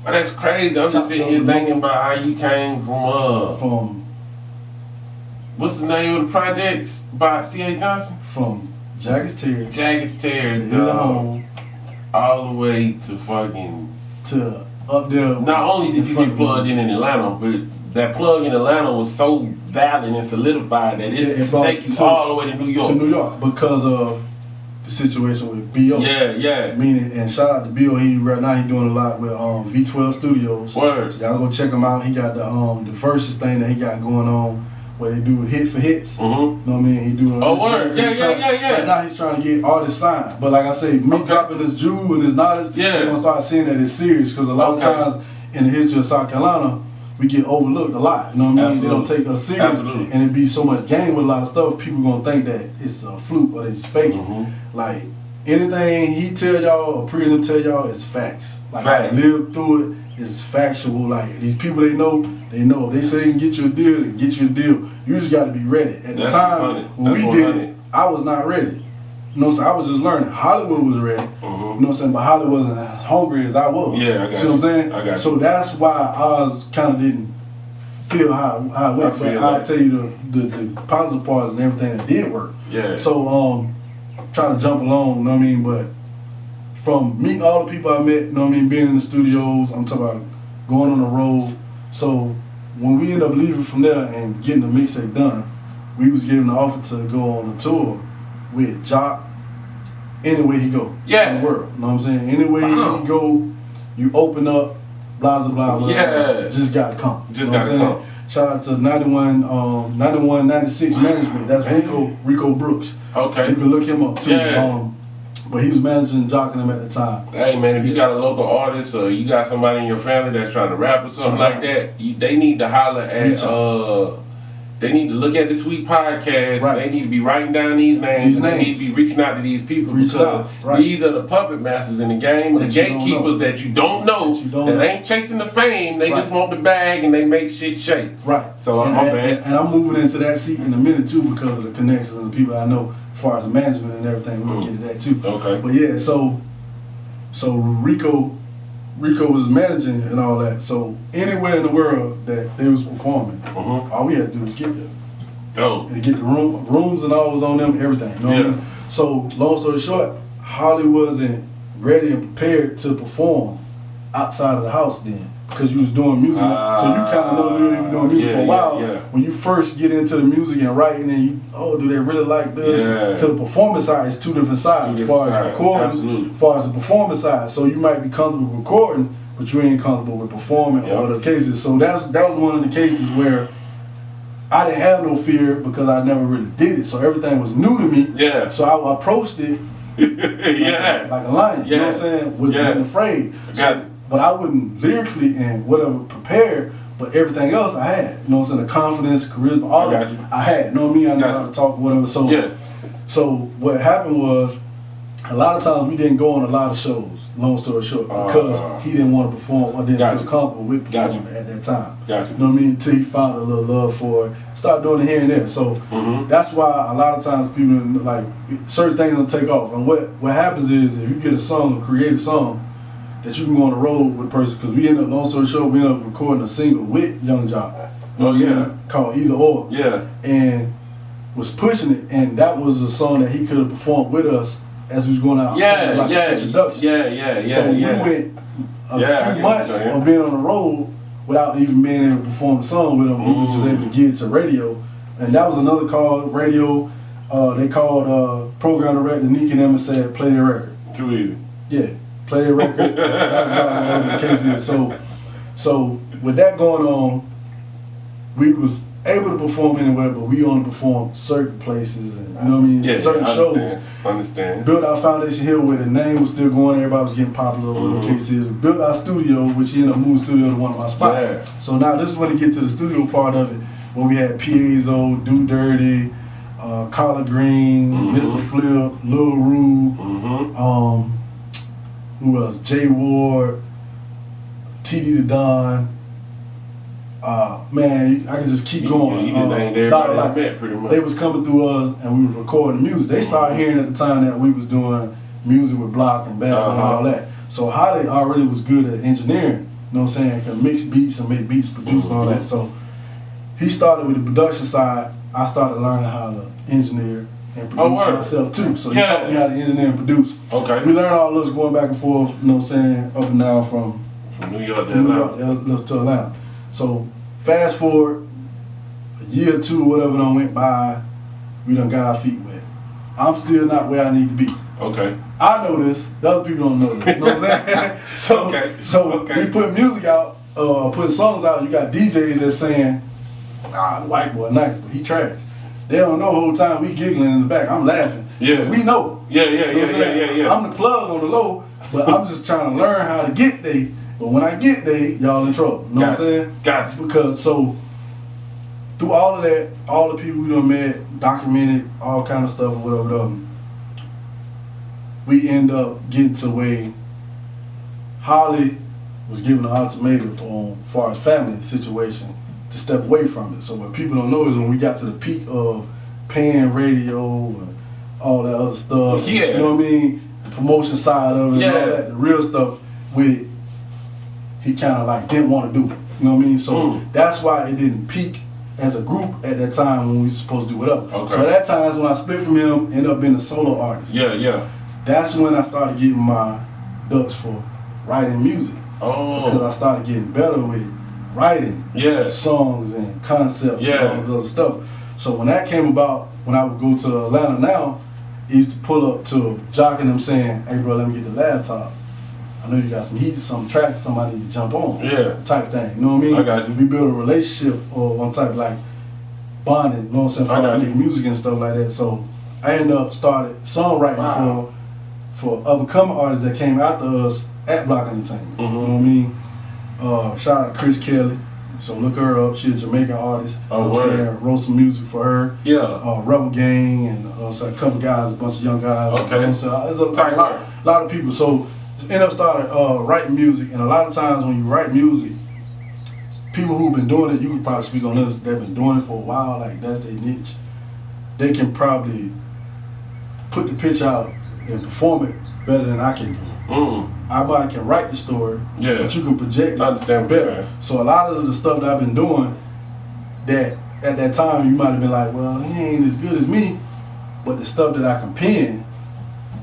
But that's crazy. I'm just sitting here thinking about how you came from what's the name of the projects by C.A. Johnson? From Jagged's Tears Jagged's Tears, to In the Home all the way to fucking. to up there. Not only did you get plugged in Atlanta, but that plug in Atlanta was so valid and solidified that it brought take you to- all the way to New York. To New York because of the situation with B.O. Yeah. Meaning, and shout out to B.O. Right now he doing a lot with V12 Studios. Word. So y'all go check him out. He got the versus thing that he got going on where they do hit for hits. Mm-hmm. You know what I mean? He doing. Oh, word. Yeah. Right now he's trying to get artists signed. But like I say, me dropping this Jew and this knowledge, they're gonna start seeing that it's serious because a lot of times in the history of South Carolina, we get overlooked a lot. You know what I mean? They don't take us serious, and it be so much game with a lot of stuff. People gonna think that it's a fluke or it's faking. Mm-hmm. Like anything he tell y'all or Pre them tell y'all, it's facts. Like Fact. I live through it. It's factual. Like these people, they know. If they say they can get you a deal, they can get you a deal. You just got to be ready. At the time when we did it, I was not ready. You know what I'm saying? I was just learning. Hollywood was ready. You know what I'm saying? But Hollywood wasn't as hungry as I was. Yeah, I got you. See what I'm saying? I got you. So that's why Oz kind of didn't feel how it went. But I'll tell you the positive parts and everything that did work. Yeah. So trying to jump along, you know what I mean? But from meeting all the people I met, you know what I mean, being in the studios, I'm talking about going on the road. So when we ended up leaving from there and getting the mixtape done, we was given the offer to go on a tour with Jock anywhere he go in the world. You know what I'm saying? Anywhere you go, you open up, blah, blah, blah. Yeah. Just gotta come. Just you know what gotta I'm saying? come. Shout out to 91, 96 management. That's Rico Brooks. Okay. You can look him up too. Yeah. But he was managing Jock and them at the time. Hey man, if you got a local artist or you got somebody in your family that's trying to rap or something like that, they need to holler at they need to look at the Sweet Podcast. Right. They need to be writing down these names. And they need to be reaching out to these people because these are the puppet masters in the game, the gatekeepers that you don't know, that ain't chasing the fame. They just want the bag and they make shit shake. Right. So I'm bad. And I'm moving into that seat in a minute too because of the connections and the people I know as far as the management and everything. We'll get to that too. Okay. But yeah, so Rico was managing and all that. So anywhere in the world that they was performing, all we had to do was get there. Oh. And get the rooms and all was on them, everything. You know what I mean? So long story short, Holly wasn't ready and prepared to perform outside of the house then. Because you was doing music, so you kind of know you were doing music for a while, when you first get into the music and writing, and you, do they really like this? Yeah. To the performance side, it's two different sides. As far as recording, as far as the performance side. So you might be comfortable with recording, but you ain't comfortable with performing or whatever cases. So that was one of the cases where I didn't have no fear because I never really did it. So everything was new to me. Yeah. So I approached it like a lion. You know what I'm saying? With being afraid. But I wouldn't lyrically and whatever prepared, but everything else I had. You know what I'm saying? The confidence, charisma, all that I had. You know what I mean? I know how to talk, whatever. So what happened was, a lot of times we didn't go on a lot of shows, long story short, because he didn't want to perform or didn't feel comfortable with performing at that time. You know what I mean? Until he found a little love for it, start doing it here and there. So that's why a lot of times people, like, certain things don't take off. And what happens is, if you get a song, or create a song, that you can go on the road with a person, because we ended up, long story short, we ended up recording a single with Young Jock. Called Either Or. And was pushing it, and that was a song that he could have performed with us as we was going out, like an introduction. So we went a few months of being on the road without even being able to perform the song with him. We were just able to get it to radio, and that was another call. Radio, they called program director Nick and them and said, "Play the record." Too easy. Yeah, play the record. That's about what the case is. So with that going on, we was able to perform anywhere, but we only performed certain places, and you know what I mean, certain shows. Understand. Built our foundation here where the name was still going, everybody was getting popular. Whatever the case is, we built our studio, which ended up moving studio to one of my spots. So now this is when you get to the studio part of it, where we had Piezo, Do Dirty, Collard Green, Mr. Flip, Lil Rue, who else? J Ward, TD the Don. Man, I can just keep going. You named everybody I met pretty much. They was coming through us and we was recording music. They started hearing at the time that we was doing music with Block and Bad and all that. So Holly already was good at engineering, you know what I'm saying? Can mix beats and make beats, produce and all that. So he started with the production side. I started learning how to engineer and produce myself too. So he taught me how to engineer and produce. We learned all this going back and forth, you know what I'm saying, up and down from New York to Atlanta. So fast forward a year or two, whatever done went by, we done got our feet wet. I'm still not where I need to be. I know this, the other people don't know this. You know what I'm saying? So we put music out, putting songs out, you got DJs that's saying, the white boy nice, but he trash. They don't know the whole time we giggling in the back. I'm laughing. We know. You know what I'm saying? I'm the plug on the low, but I'm just trying to learn how to get there. But when I get there, y'all in trouble. You know what I'm saying? Because so through all of that, all the people we done met, documented, all kind of stuff, whatever, we end up getting to where Holly was given an ultimatum on far as family situation to step away from it. So what people don't know is when we got to the peak of paying radio and all that other stuff, you know what I mean? The promotion side of it and all that, the real stuff with it, he kind of like didn't want to do it, you know what I mean? So that's why it didn't peak as a group at that time when we were supposed to do it up. So at that time, that's when I split from him, ended up being a solo artist. That's when I started getting my ducks for writing music. Because I started getting better with writing songs and concepts and all this other stuff. So when that came about, when I would go to Atlanta now, I used to pull up to Jock and them saying, "Hey bro, let me get the laptop. I know you got some heat, some tracks somebody need to jump on." Type thing. You know what I mean? I got you. We build a relationship or one type of like bonding, you know what I'm saying, for music and stuff like that. So I ended up started songwriting for up-and-coming artists that came after us at Block Entertainment. You know what I mean? Shout out to Chris Kelly. So look her up. She's a Jamaican artist. You know what I'm saying? Wrote some music for her. Rebel Gang and so a couple guys, a bunch of young guys. You know what I'm saying? There's a lot of people. So end up started writing music, and a lot of times when you write music, people who've been doing it, you can probably speak on this, they've been doing it for a while, like that's their niche. They can probably put the pitch out and perform it better than I can do. I can write the story, but you can project it better. So a lot of the stuff that I've been doing, that at that time you might have been like, well, he ain't as good as me, but the stuff that I can pen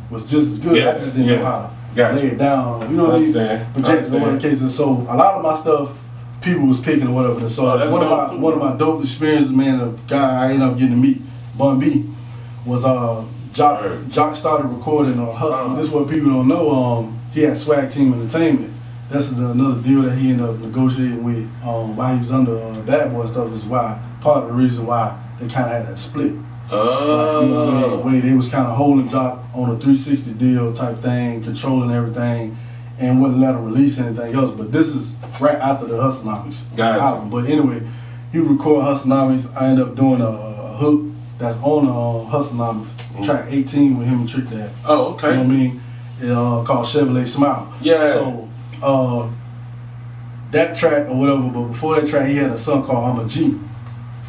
was just as good. I just didn't know how to lay it down, you know what I mean? Project in one of the cases. So a lot of my stuff people was picking or whatever. So that's one of my dope experiences, man, the guy I ended up getting to meet, Bun.B, was Jock started recording Hustle. This is what people don't know. He had Swag Team Entertainment. That's another deal that he ended up negotiating with while he was under Bad Boy stuff. Is why part of the reason why they kind of had that split. Where they was kind of holding Jock on a 360 deal type thing, controlling everything, and wouldn't let him release anything else. But this is right after the Hustlenomics album. But anyway, he record Hustlenomics. I ended up doing a hook that's on Hustlenomics, track 18 with him and Trick Dad. Oh, okay. You know what I mean? Called Chevrolet Smile. Yeah. So that track or whatever, but before that track, he had a song called I'm a G,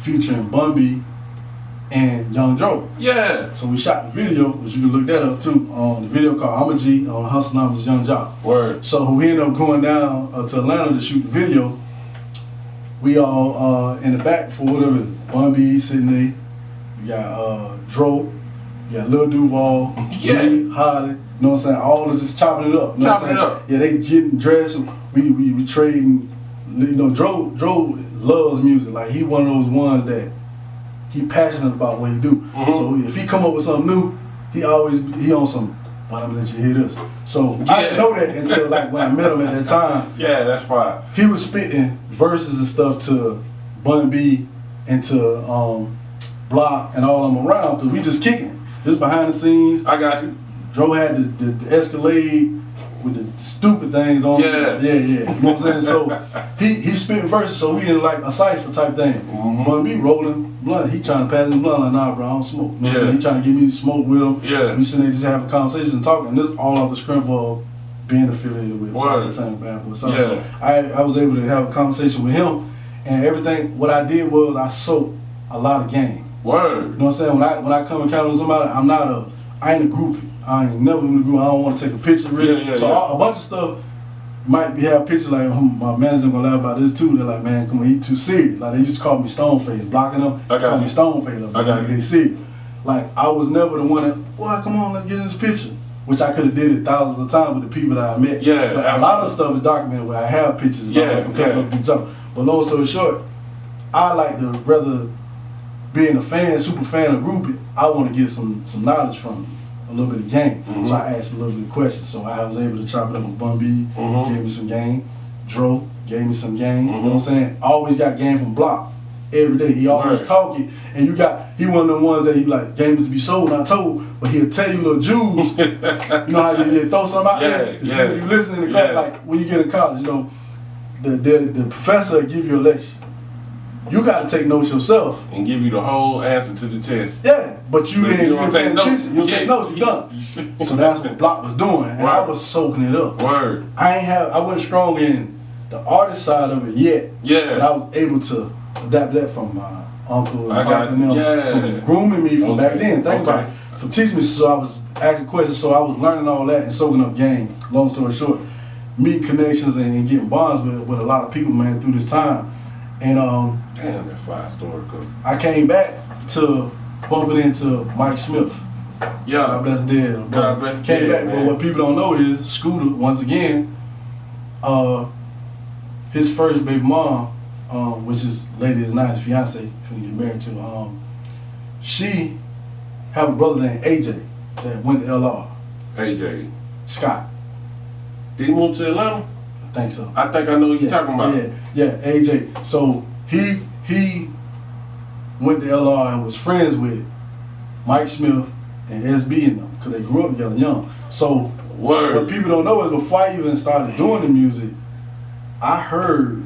featuring Bun.B and Young Joe. Yeah. So we shot the video, which you can look that up too. The video called I'm a G on Hustlenomics Young Jock. Word. So we ended up going down to Atlanta to shoot the video. We all in the back for whatever. Bun.B sitting there. You got Dro. You got Lil Duval. Yeah. Me, Holly. You know what I'm saying? All this is chopping it up. You know Chopping it up. Yeah, they getting dressed. We trading. You know, Dro loves music. Like he one of those ones that he passionate about what he do. Mm-hmm. So if he come up with something new, he on some. Why don't I let you hear this? So I didn't know that until like when I met him at that time. Yeah, that's fine. He was spitting verses and stuff to Bun.B and to Block and all of them around because we just kicking. This behind the scenes. I got you. Dro had the Escalade with the stupid things on. Yeah. Yeah. You know what I'm saying? So he spitting verses, so we in like a cipher type thing. Mm-hmm. Bun.B rolling blunt. He trying to pass him blunt like, nah, bro, I don't smoke. You know what I'm saying? He trying to get me to smoke with him. Yeah. We sitting there just having a conversation and talking. And this all off the strength of being affiliated with Word. Bad Boy. So Yeah. I was able to have a conversation with him, and everything. What I did was I soaked a lot of game. Word. You know what I'm saying? When I come encounter with somebody, I ain't a groupie. I ain't never in a group. I don't want to take a picture really. Yeah, so a bunch of stuff might have pictures like my manager gonna laugh about this too. They're like, man, come on, he too serious. Like they used to call me Stoneface, blocking them. I got call you. me Stoneface. I got you. They serious. Like I was never the one that, boy, come on, let's get in this picture. Which I could have did it thousands of times with the people that I met. Yeah, But a lot of stuff is documented where I have pictures and all that because of the talk. But long story short, I like to rather being a fan, super fan of groupie, I want to get some knowledge from a little bit of game. Mm-hmm. So I asked a little bit of questions. So I was able to chop it up with Bun.B, Mm-hmm. gave me some game. Dro gave me some game. You know Mm-hmm. what I'm saying? I always got game from Block every day. He always Right. talking. And he one of the ones that he like, games to be sold, not told, but he'll tell you little jewels. You know how you throw something out there? You listening to college, like when you get in college, you know, the professor give you a lecture. You got to take notes yourself. And give you the whole answer to the test. Yeah, but you ain't don't take notes. You don't take notes. You done. So that's what Block was doing, and I was soaking it up. Word. I wasn't strong in the artist side of it yet. Yeah. But I was able to adapt that from my uncle and I got Pop and them, yeah. from grooming me from back then. Think about Okay. it. From teaching me, so I was asking questions, so I was learning all that and soaking up game. Long story short, meeting connections and getting bonds with a lot of people, man, through this time. And Damn, that's 5 story cool. I came back to bumping into Mike Smith. Yeah. God bless the dead. God bless the Came dead, back, man. but what people don't know is Scooter, once again, his first baby mom, which is Lady is Nice fiance, finna get married to, she have a brother named AJ that went to LR. AJ. Scott, Did he move to Atlanta? I think so. I think I know what you're talking about. Yeah, AJ. So he went to LR and was friends with Mike Smith and SB and them because they grew up together young. So Word. what people don't know is before I even started doing the music, I heard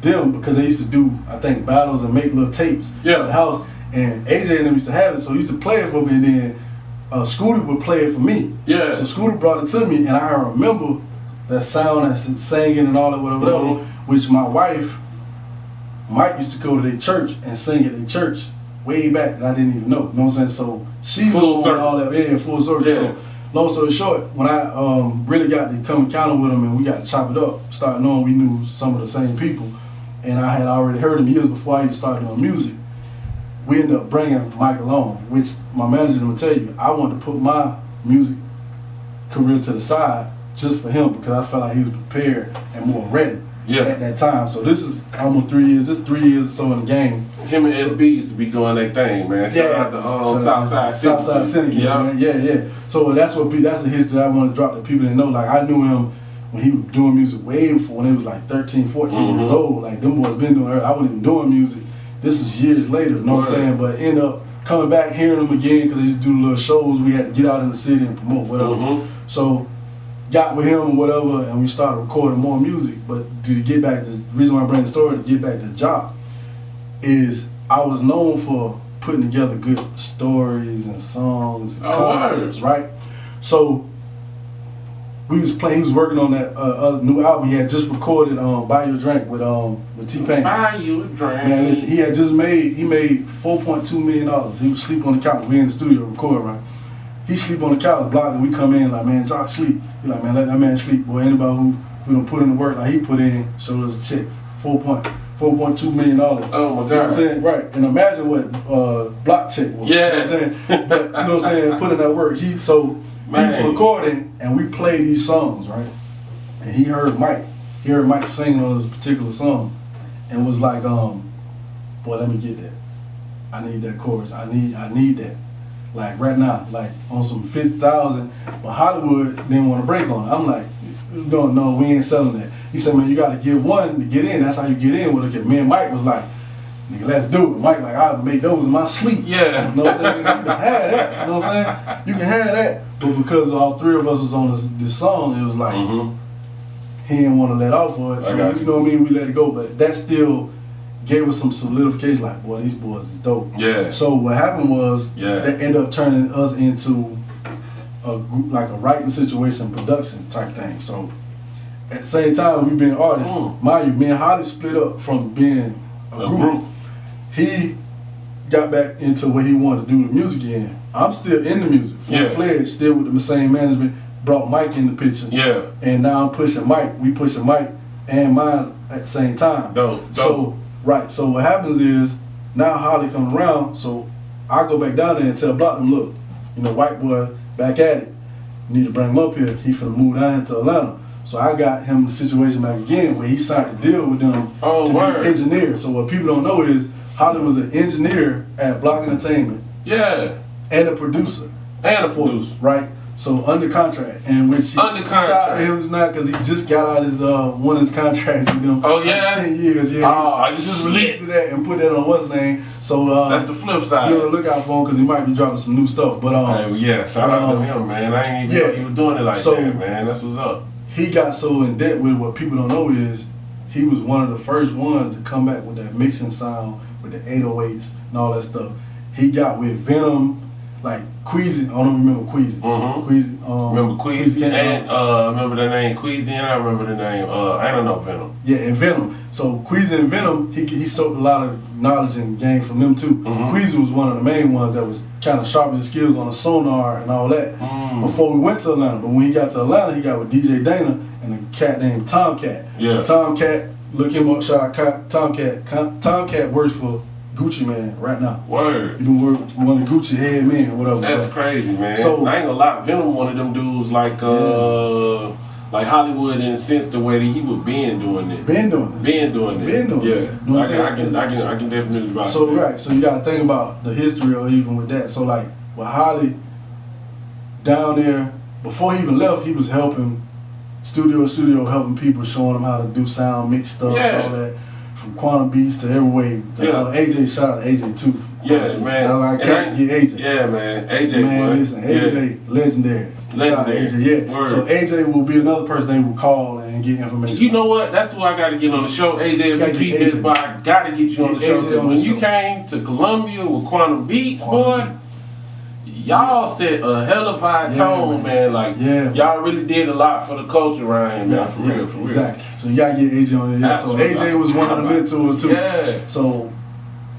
them because they used to do, I think, battles and make little tapes at the house. And AJ and them used to have it, so he used to play it for me, and then Scooter would play it for me. Yeah. So Scooter brought it to me, and I remember that sound and singing and all that, whatever, which my wife, Mike, used to go to their church and sing at their church way back, and I didn't even know. You know what I'm saying? So she Full knew circle. all that, full circle. Yeah. So long story short, when I really got to come encounter with him and we got to chop it up, start knowing we knew some of the same people, and I had already heard him years before I even started doing music. We ended up bringing Mike along, which my manager will tell you, I wanted to put my music career to the side just for him because I felt like he was prepared and more ready. at that time. So this is almost 3 years. This 3 years or so in the game. Him and SB used to be doing their thing, man. Shout out to Southside Syndicate, man. Yeah. So that's the history I want to drop that people didn't know. Like I knew him when he was doing music way before, when he was like 13, 14 years old. Like them boys been doing it. I wasn't even doing music. This is years later, you know what I'm saying? But end up coming back, hearing them again, because they used to do little shows. We had to get out in the city and promote, whatever. So got with him or whatever, and we started recording more music. But to get back, the reason why I bring the story to get back to Jock is I was known for putting together good stories and songs and concepts, right? So we was playing. He was working on that new album. He had just recorded "Buy You a Drink" with T-Pain. Buy you a drink. Man, listen, he had just made $4.2 million. He was sleep on the couch. We in the studio recording, right? He sleep on the couch, blocked, and we come in like, man, Jock sleep. He like, man, let that man sleep. Boy, anybody who don't put in the work like he put in, showed us a check, $4.2 million. Oh my God. You know what I'm saying? Right. And imagine what block check was. Yeah. You know what I'm saying? But you know what I'm saying? Put in that work. He was recording and we played these songs, right? And he heard Mike. He heard Mike singing on this particular song and was like, boy, let me get that. I need that chorus. I need that. Like right now, like on some 50,000, but Hollywood didn't want to break on it. I'm like, no, we ain't selling that. He said, man, you got to give one to get in. That's how you get in with it. Me and Mike was like, nigga, let's do it. Mike like, I'll make those in my sleep. Yeah. You know what I'm saying? You can have that. You know what I'm saying? You can have that. But because all three of us was on this song, it was like, he didn't want to let off for it. So, you know what I mean? We let it go. But that still gave us some solidification, like, boy, these boys is dope. Yeah. So what happened was, that ended up turning us into a group, like a writing situation, production type thing. So at the same time, we've been artists. Mind you, me and Holly split up from being a group. He got back into what he wanted to do the music in. I'm still in the music, full-fledged, still with the same management. Brought Mike in the picture. Yeah. And now I'm pushing Mike. We pushing Mike and mine at the same time. Dope. So so what happens is now Holly comes around, so I go back down there and tell Block them, look, you know, white boy back at it. You need to bring him up here. He finna move down to Atlanta. So I got him the situation back again where he signed a deal with them to be an engineer. So what people don't know is Holly was an engineer at Block Entertainment. Yeah. And a producer. Right? So under contract, and which shout out to him now because he just got out his one of his contracts with them. Oh yeah, 10 years. Yeah, I just released that and put that on what's name. So that's the flip side. Be on the lookout for him because he might be dropping some new stuff. But shout out to him, man. I ain't even know he was doing it like that, man. That's what's up. He got so in debt with what people don't know is he was one of the first ones to come back with that mixing sound with the 808s and all that stuff. He got with Venom. Like Queasy, I don't remember Queasy. Queasy, remember Queasy and remember the name Queasy, and I remember the name I don't know Venom. Yeah, and Venom. So Queasy and Venom, he soaked a lot of knowledge and game from them too. Queasy was one of the main ones that was kind of sharpening his skills on the sonar and all that before we went to Atlanta. But when he got to Atlanta, he got with DJ Dana and a cat named Tomcat. Yeah. Tomcat, look him up, shout out Tomcat. Tomcat works for Gucci Man right now. Word. Even one of the Gucci head men or whatever. That's crazy, man. So I ain't gonna lie, Venom one of them dudes like Hollywood in a sense the way that he was been doing it. Been doing it. Yeah. You know I can definitely vouch. So right, so you gotta think about the history or even with that. So like with Holly down there, before he even left, he was helping studio helping people, showing them how to do sound, mix stuff, all that. From Quantum Beats to every way. AJ, shout out to AJ too. Yeah, man. I can't get AJ. Yeah, man. AJ, man, listen, AJ, legendary. Shout out to AJ, yeah. Word. So AJ will be another person they will call and get information. You know what? That's why I got to get on the show. AJ, repeat this, but I got to get you on the show. When you came to Columbia with Quantum Beats, boy, y'all set a hell of a high tone, man. Like, y'all really did a lot for the culture around here, man. For real. Exactly. So you gotta get AJ on there. So AJ was one of the mentors too. Yeah. So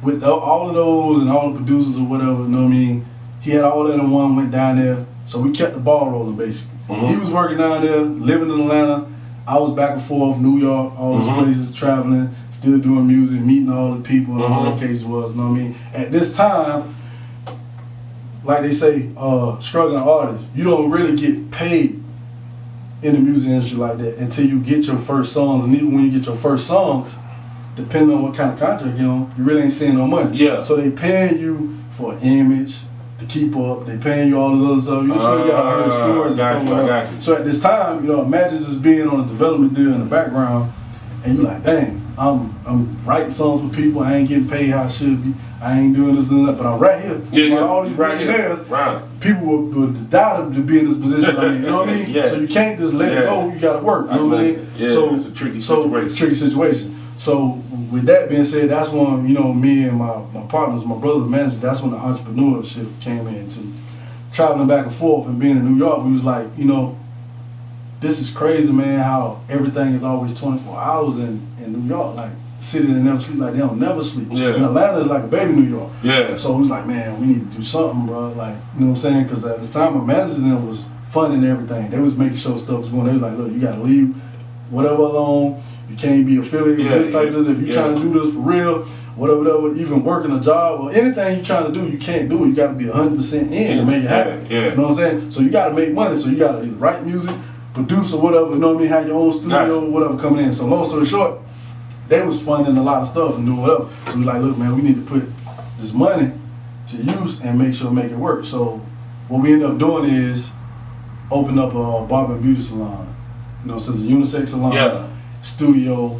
with all of those and all the producers or whatever, you know what I mean? He had all that in one, went down there. So we kept the ball rolling basically. He was working down there, living in Atlanta. I was back and forth, New York, all those places, traveling, still doing music, meeting all the people and all the case was, you know what I mean? At this time, like they say, struggling artists, you don't really get paid in the music industry like that until you get your first songs, and even when you get your first songs, depending on what kind of contract you're on, you really ain't seeing no money. Yeah. So they paying you for an image, to keep up, they paying you all this other stuff. You sure you gotta hear the stories and stuff like that. So at this time, you know, imagine just being on a development deal in the background, and you're like, dang, I'm writing songs for people, I ain't getting paid how I should be, I ain't doing this and that, but I'm right here. Yeah, all these right millionaires, right. people would die to be in this position. I mean, you know what I mean? Yeah. So you can't just let it go. You gotta work. You know what I mean? Yeah, so it's a tricky situation. It's a tricky situation. So with that being said, that's when, you know, me and my partners, my brother, the manager, that's when the entrepreneurship came into traveling back and forth and being in New York. We was like, you know, this is crazy, man, how everything is always 24 hours in New York. Like, city that never sleep, like they don't never sleep. Yeah. And Atlanta is like a baby New York. Yeah. So we was like, man, we need to do something, bro. Like, you know what I'm saying? Because at this time, my manager then was funding everything. They was making sure stuff was going. They was like, look, you got to leave whatever alone. You can't be affiliated with this type of this. If you're trying to do this for real, whatever, even working a job or anything you're trying to do, you can't do it. You got to be 100% in to make it happen. Yeah. You know what I'm saying? So you got to make money. So you got to either write music, produce or whatever, you know what I mean? Have your own studio or whatever coming in. So long story short, they was funding a lot of stuff and doing whatever. So we like, look, man, we need to put this money to use and make sure make it work. So what we ended up doing is open up a barber and beauty salon. You know, so it's a unisex salon, studio,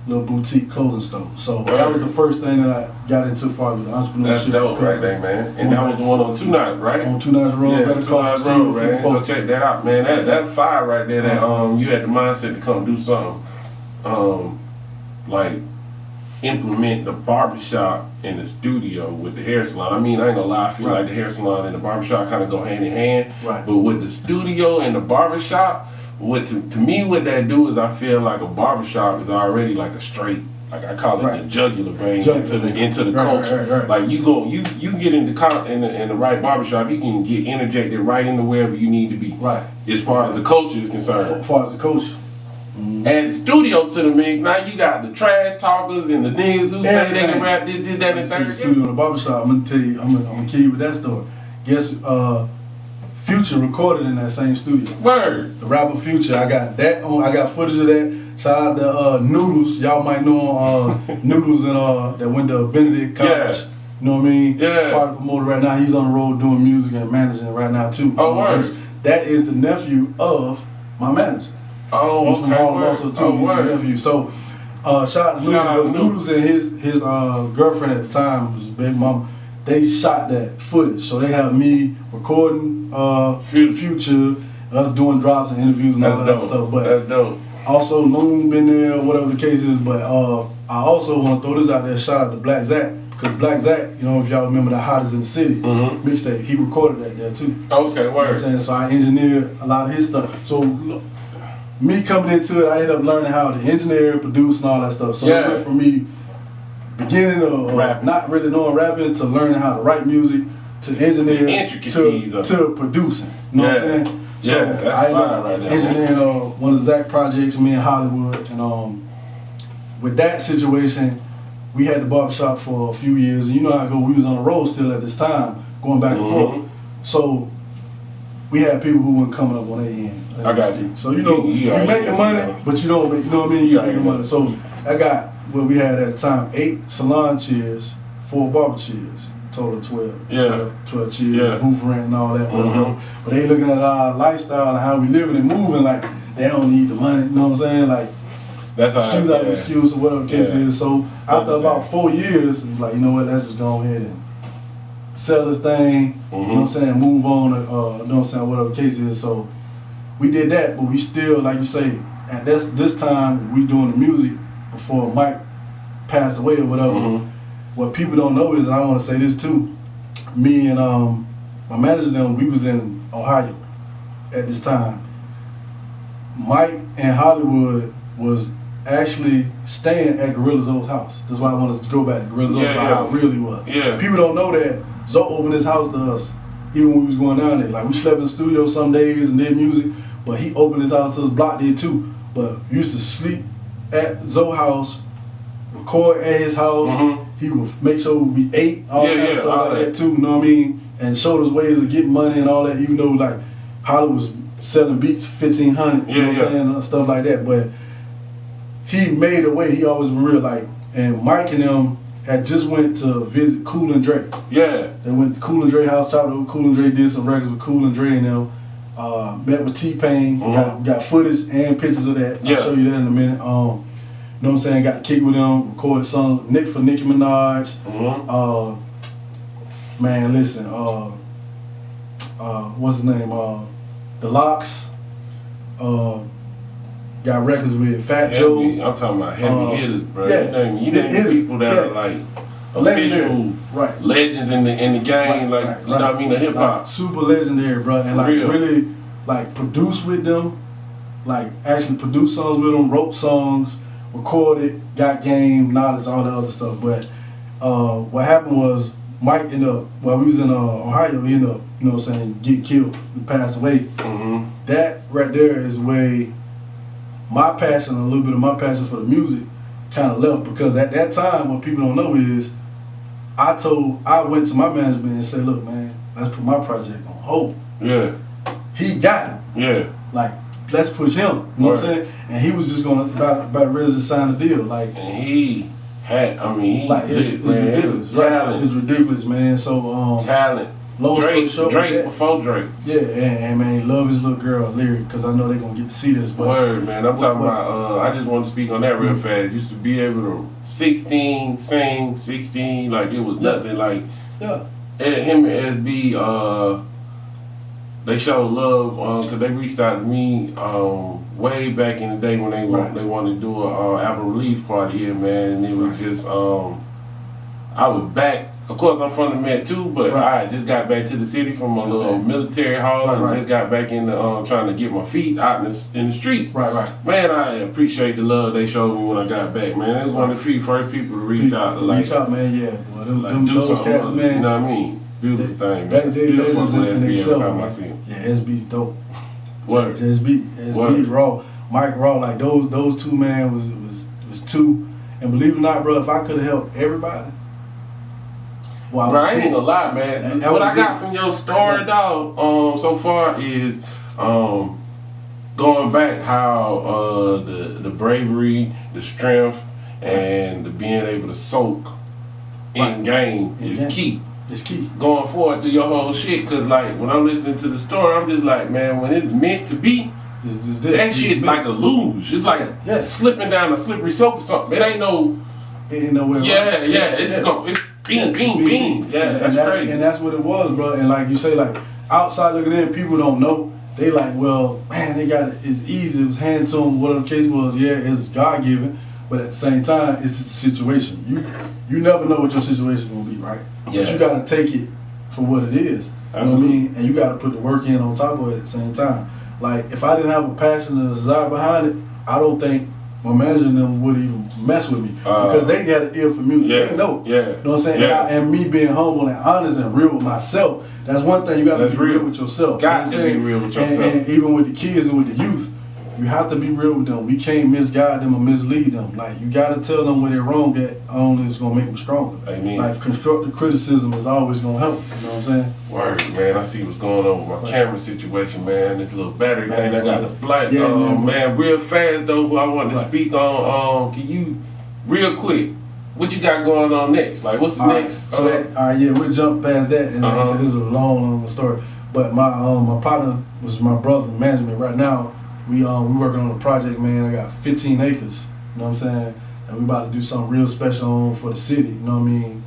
little boutique clothing store. So that was the first thing that I got into far with the entrepreneurship. That's dope right there, man. And that was the one on 2 Nights, right? On 2 Nights Road, yeah, right across the Road, street. man. So check that out, man. That fire right there, that you had the mindset to come do something. Like implement the barbershop in the studio with the hair salon. I mean, I ain't gonna lie, I feel like the hair salon and the barbershop kind of go hand in hand. Right. But with the studio and the barbershop, what to me what that do is I feel like a barbershop is already like a straight, like I call it the jugular vein into the culture. Right. Like you get in the right barbershop, you can get interjected right into wherever you need to be. Right. As far as the culture is concerned. As far as the culture. Add the studio to the mix. Now you got the trash talkers and the niggas who think they can rap this, that, and the third. studio and the barbershop. I'm gonna tell you, I'm gonna kill you with that story. Guess Future recorded in that same studio. Word. The rapper Future. I got that on. I got footage of that. Shout out to Noodles. Y'all might know Noodles and that went to Benedict College. Yeah. You know what I mean? Yeah. Part of the promoter right now. He's on the road doing music and managing right now too. Oh, word. That is the nephew of my manager. Oh, he's from Harlem also too. He's a nephew. So shout out to Noodles. But Noodles and his girlfriend at the time, was baby mama. They shot that footage. So they have me recording Future, us doing drops and interviews and all that stuff. But that's dope. Also Loon been there, whatever the case is. But I also want to throw this out there. Shout out to Black Zach. Because Black Zach, you know, if y'all remember the Hottest in the City mixtape, he recorded that there too. Okay, word. You know what I'm saying? So I engineered a lot of his stuff. So look, me coming into it, I ended up learning how to engineer, produce, and all that stuff. So it went from me beginning of not really knowing rapping to learning how to write music, to engineer, to producing. You know what I'm saying? So that's I ended up right there, engineering one of Zach projects, me in Hollywood, and with that situation, we had the barbershop for a few years, and you know how I go, we was on the road still at this time, going back and forth. So we had people who weren't coming up on their end. I got you. So you know, you make the money, but you don't make, you know what I mean? You make the money. So I got what we had at the time, 8 salon chairs, 4 barber chairs, total 12. 12 chairs, booth rent and all that. But they looking at our lifestyle and how we living and moving, like they don't need the money, you know what I'm saying? Like, that's excuse out the excuse or whatever the case is. So after about 4 years, it was like, you know what, let's just go ahead and sell this thing, you know what I'm saying, move on, you know what I'm saying, whatever the case is. So we did that, but we still, like you say, at this time, we doing the music before Mike passed away or whatever. What people don't know is, and I want to say this too, me and my manager then, we was in Ohio at this time. Mike and Hollywood was actually staying at Gorilla Zoe's house. That's why I wanted to go back to Gorilla Zoe, how it really was. People don't know that Zoe opened his house to us, even when we was going down there. Like, we slept in the studio some days and did music, but he opened his house to us, block did too. But we used to sleep at Zoe's house, record at his house. He would make sure we ate, all kind of stuff like that too, you know what I mean? And showed us ways of getting money and all that, even though like Hollywood was selling beats 1,500, you know what I'm saying, stuff like that. But he made a way. He always been real, like. And Mike and them had just went to visit Cool and Dre. Yeah. They went to Cool and Dre house, chopped up with Cool and Dre, did some records with Cool and Dre and them. Met with T-Pain, got footage and pictures of that. I'll show you that in a minute. You know what I'm saying? Got to kick with them, recorded song Nick for Nicki Minaj. Man, listen, what's his name? The Locks. Got records with Fat Joe. I'm talking about heavy hitters, bro. Yeah, you name people that are like official legends in the game, you know what I mean, the hip hop. Like, super legendary, bro, and like really like produced with them, like actually produced songs with them, wrote songs, recorded, got game, knowledge, all the other stuff. But what happened was Mike ended up, while we was in Ohio, he ended up, you know what I'm saying, getting killed and passed away. That right there is where my passion, a little bit of my passion for the music kind of left, because at that time, what people don't know is I went to my management and said, look, man, let's put my project on hold. Yeah. He got it. Yeah. Like, let's push him. You know what I'm saying? And he was just gonna about ready to sign the deal. Like, and he had, I mean, he like it's ridiculous. Talent. It's ridiculous, man. So talent. Drake before Drake. Yeah, and man, love his little girl, Lyric, because I know they're gonna get to see this. But word, man. I'm talking about. I just want to speak on that real fast. Used to be able to 16, sing 16, like it was nothing. Like him and SB, they showed love because they reached out to me way back in the day when they wanted to do a album release party here, man. And it was just I was back. Of course, I'm from the Met too, but I just got back to the city from a little military haul and just got back into trying to get my feet out in the streets. Man, I appreciate the love they showed me when I got back, man. It was one of the few first people to reach out. Reach out, man, yeah. Well, them do those cats, man. You know what I mean? Beautiful thing, man. They legends in themselves, every time I see him. Yeah, SB's dope. Word. SB raw. Mike raw, like those two, man, was two. And believe it or not, bro, if I could have helped everybody, well, bro, I ain't gonna lie, man. What I got from your story, dog, so far is going back how the bravery, the strength, and the being able to soak in game is key. It's key. Going forward through your whole shit, because like when I'm listening to the story, I'm just like, man, when it's meant to be, that shit's like a luge. It's like slipping down a slippery slope or something. It ain't no. Ain't nowhere. It's going. It's beam. Yeah, that's crazy. And that's what it was, bro. And like you say, like outside looking in, people don't know. They like, well, man, they got it. It's easy. It was hand to them. Whatever the case was, it's God given. But at the same time, it's a situation. You never know what your situation is gonna be, right? Yeah. But you gotta take it for what it is. You know what I mean? And you gotta put the work in on top of it at the same time. Like if I didn't have a passion and a desire behind it, I don't think my manager and them would even mess with me because they got an ear for music. They know. You know what I'm saying? And me being humble and honest and real with myself, that's one thing. You got to be real with yourself. Got to be real with yourself. And even with the kids and with the youth, you have to be real with them. We can't misguide them or mislead them. Like you got to tell them where they're wrong at. Only it's gonna make them stronger. Amen. Like constructive criticism is always gonna help. You know what I'm saying? Word, man. I see what's going on with my camera situation, man. This little battery thing I got the flight. Man, real fast though. I want to speak on. Can you, real quick, what you got going on next? Like, what's the next? So we'll jump past that. And like I said, this is a long story. But my partner was my brother in management right now. We working on a project, man. I got 15 acres, you know what I'm saying? And we about to do something real special for the city, you know what I mean?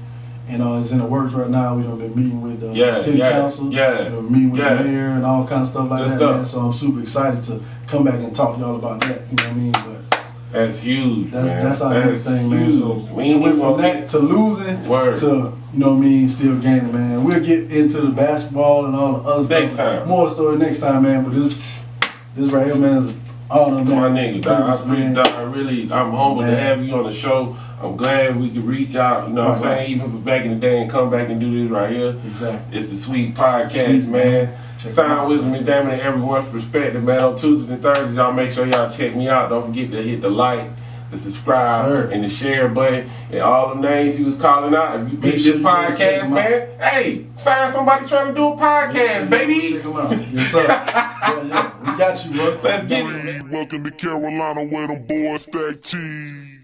And it's in the works right now. We done been meeting with the city council, meeting with the mayor and all kind of stuff like that, man. So I'm super excited to come back and talk to y'all about that, you know what I mean? But that's huge, that's our next thing, man. So we went from that to losing to, you know what I mean, still gaining, man. We'll get into the basketball and all the other stuff. More story next time, man. But this right here, man, is honor, man. My nigga, I'm humbled to have you on the show. I'm glad we could reach out, you know what I'm saying, even for back in the day and come back and do this right here. Exactly. It's the Sweet Podcast, man. Sound wisdom examining everyone's perspective, man. On Tuesdays and Thursdays, y'all make sure y'all check me out. Don't forget to hit the like, the subscribe, and the share button, and all the names he was calling out. If you pick this podcast, man, hey, find somebody trying to do a podcast, baby. Check them out. Yes, sir. Yeah. Got you, bro. Let's get it. Welcome to Carolina where them boys stack cheese.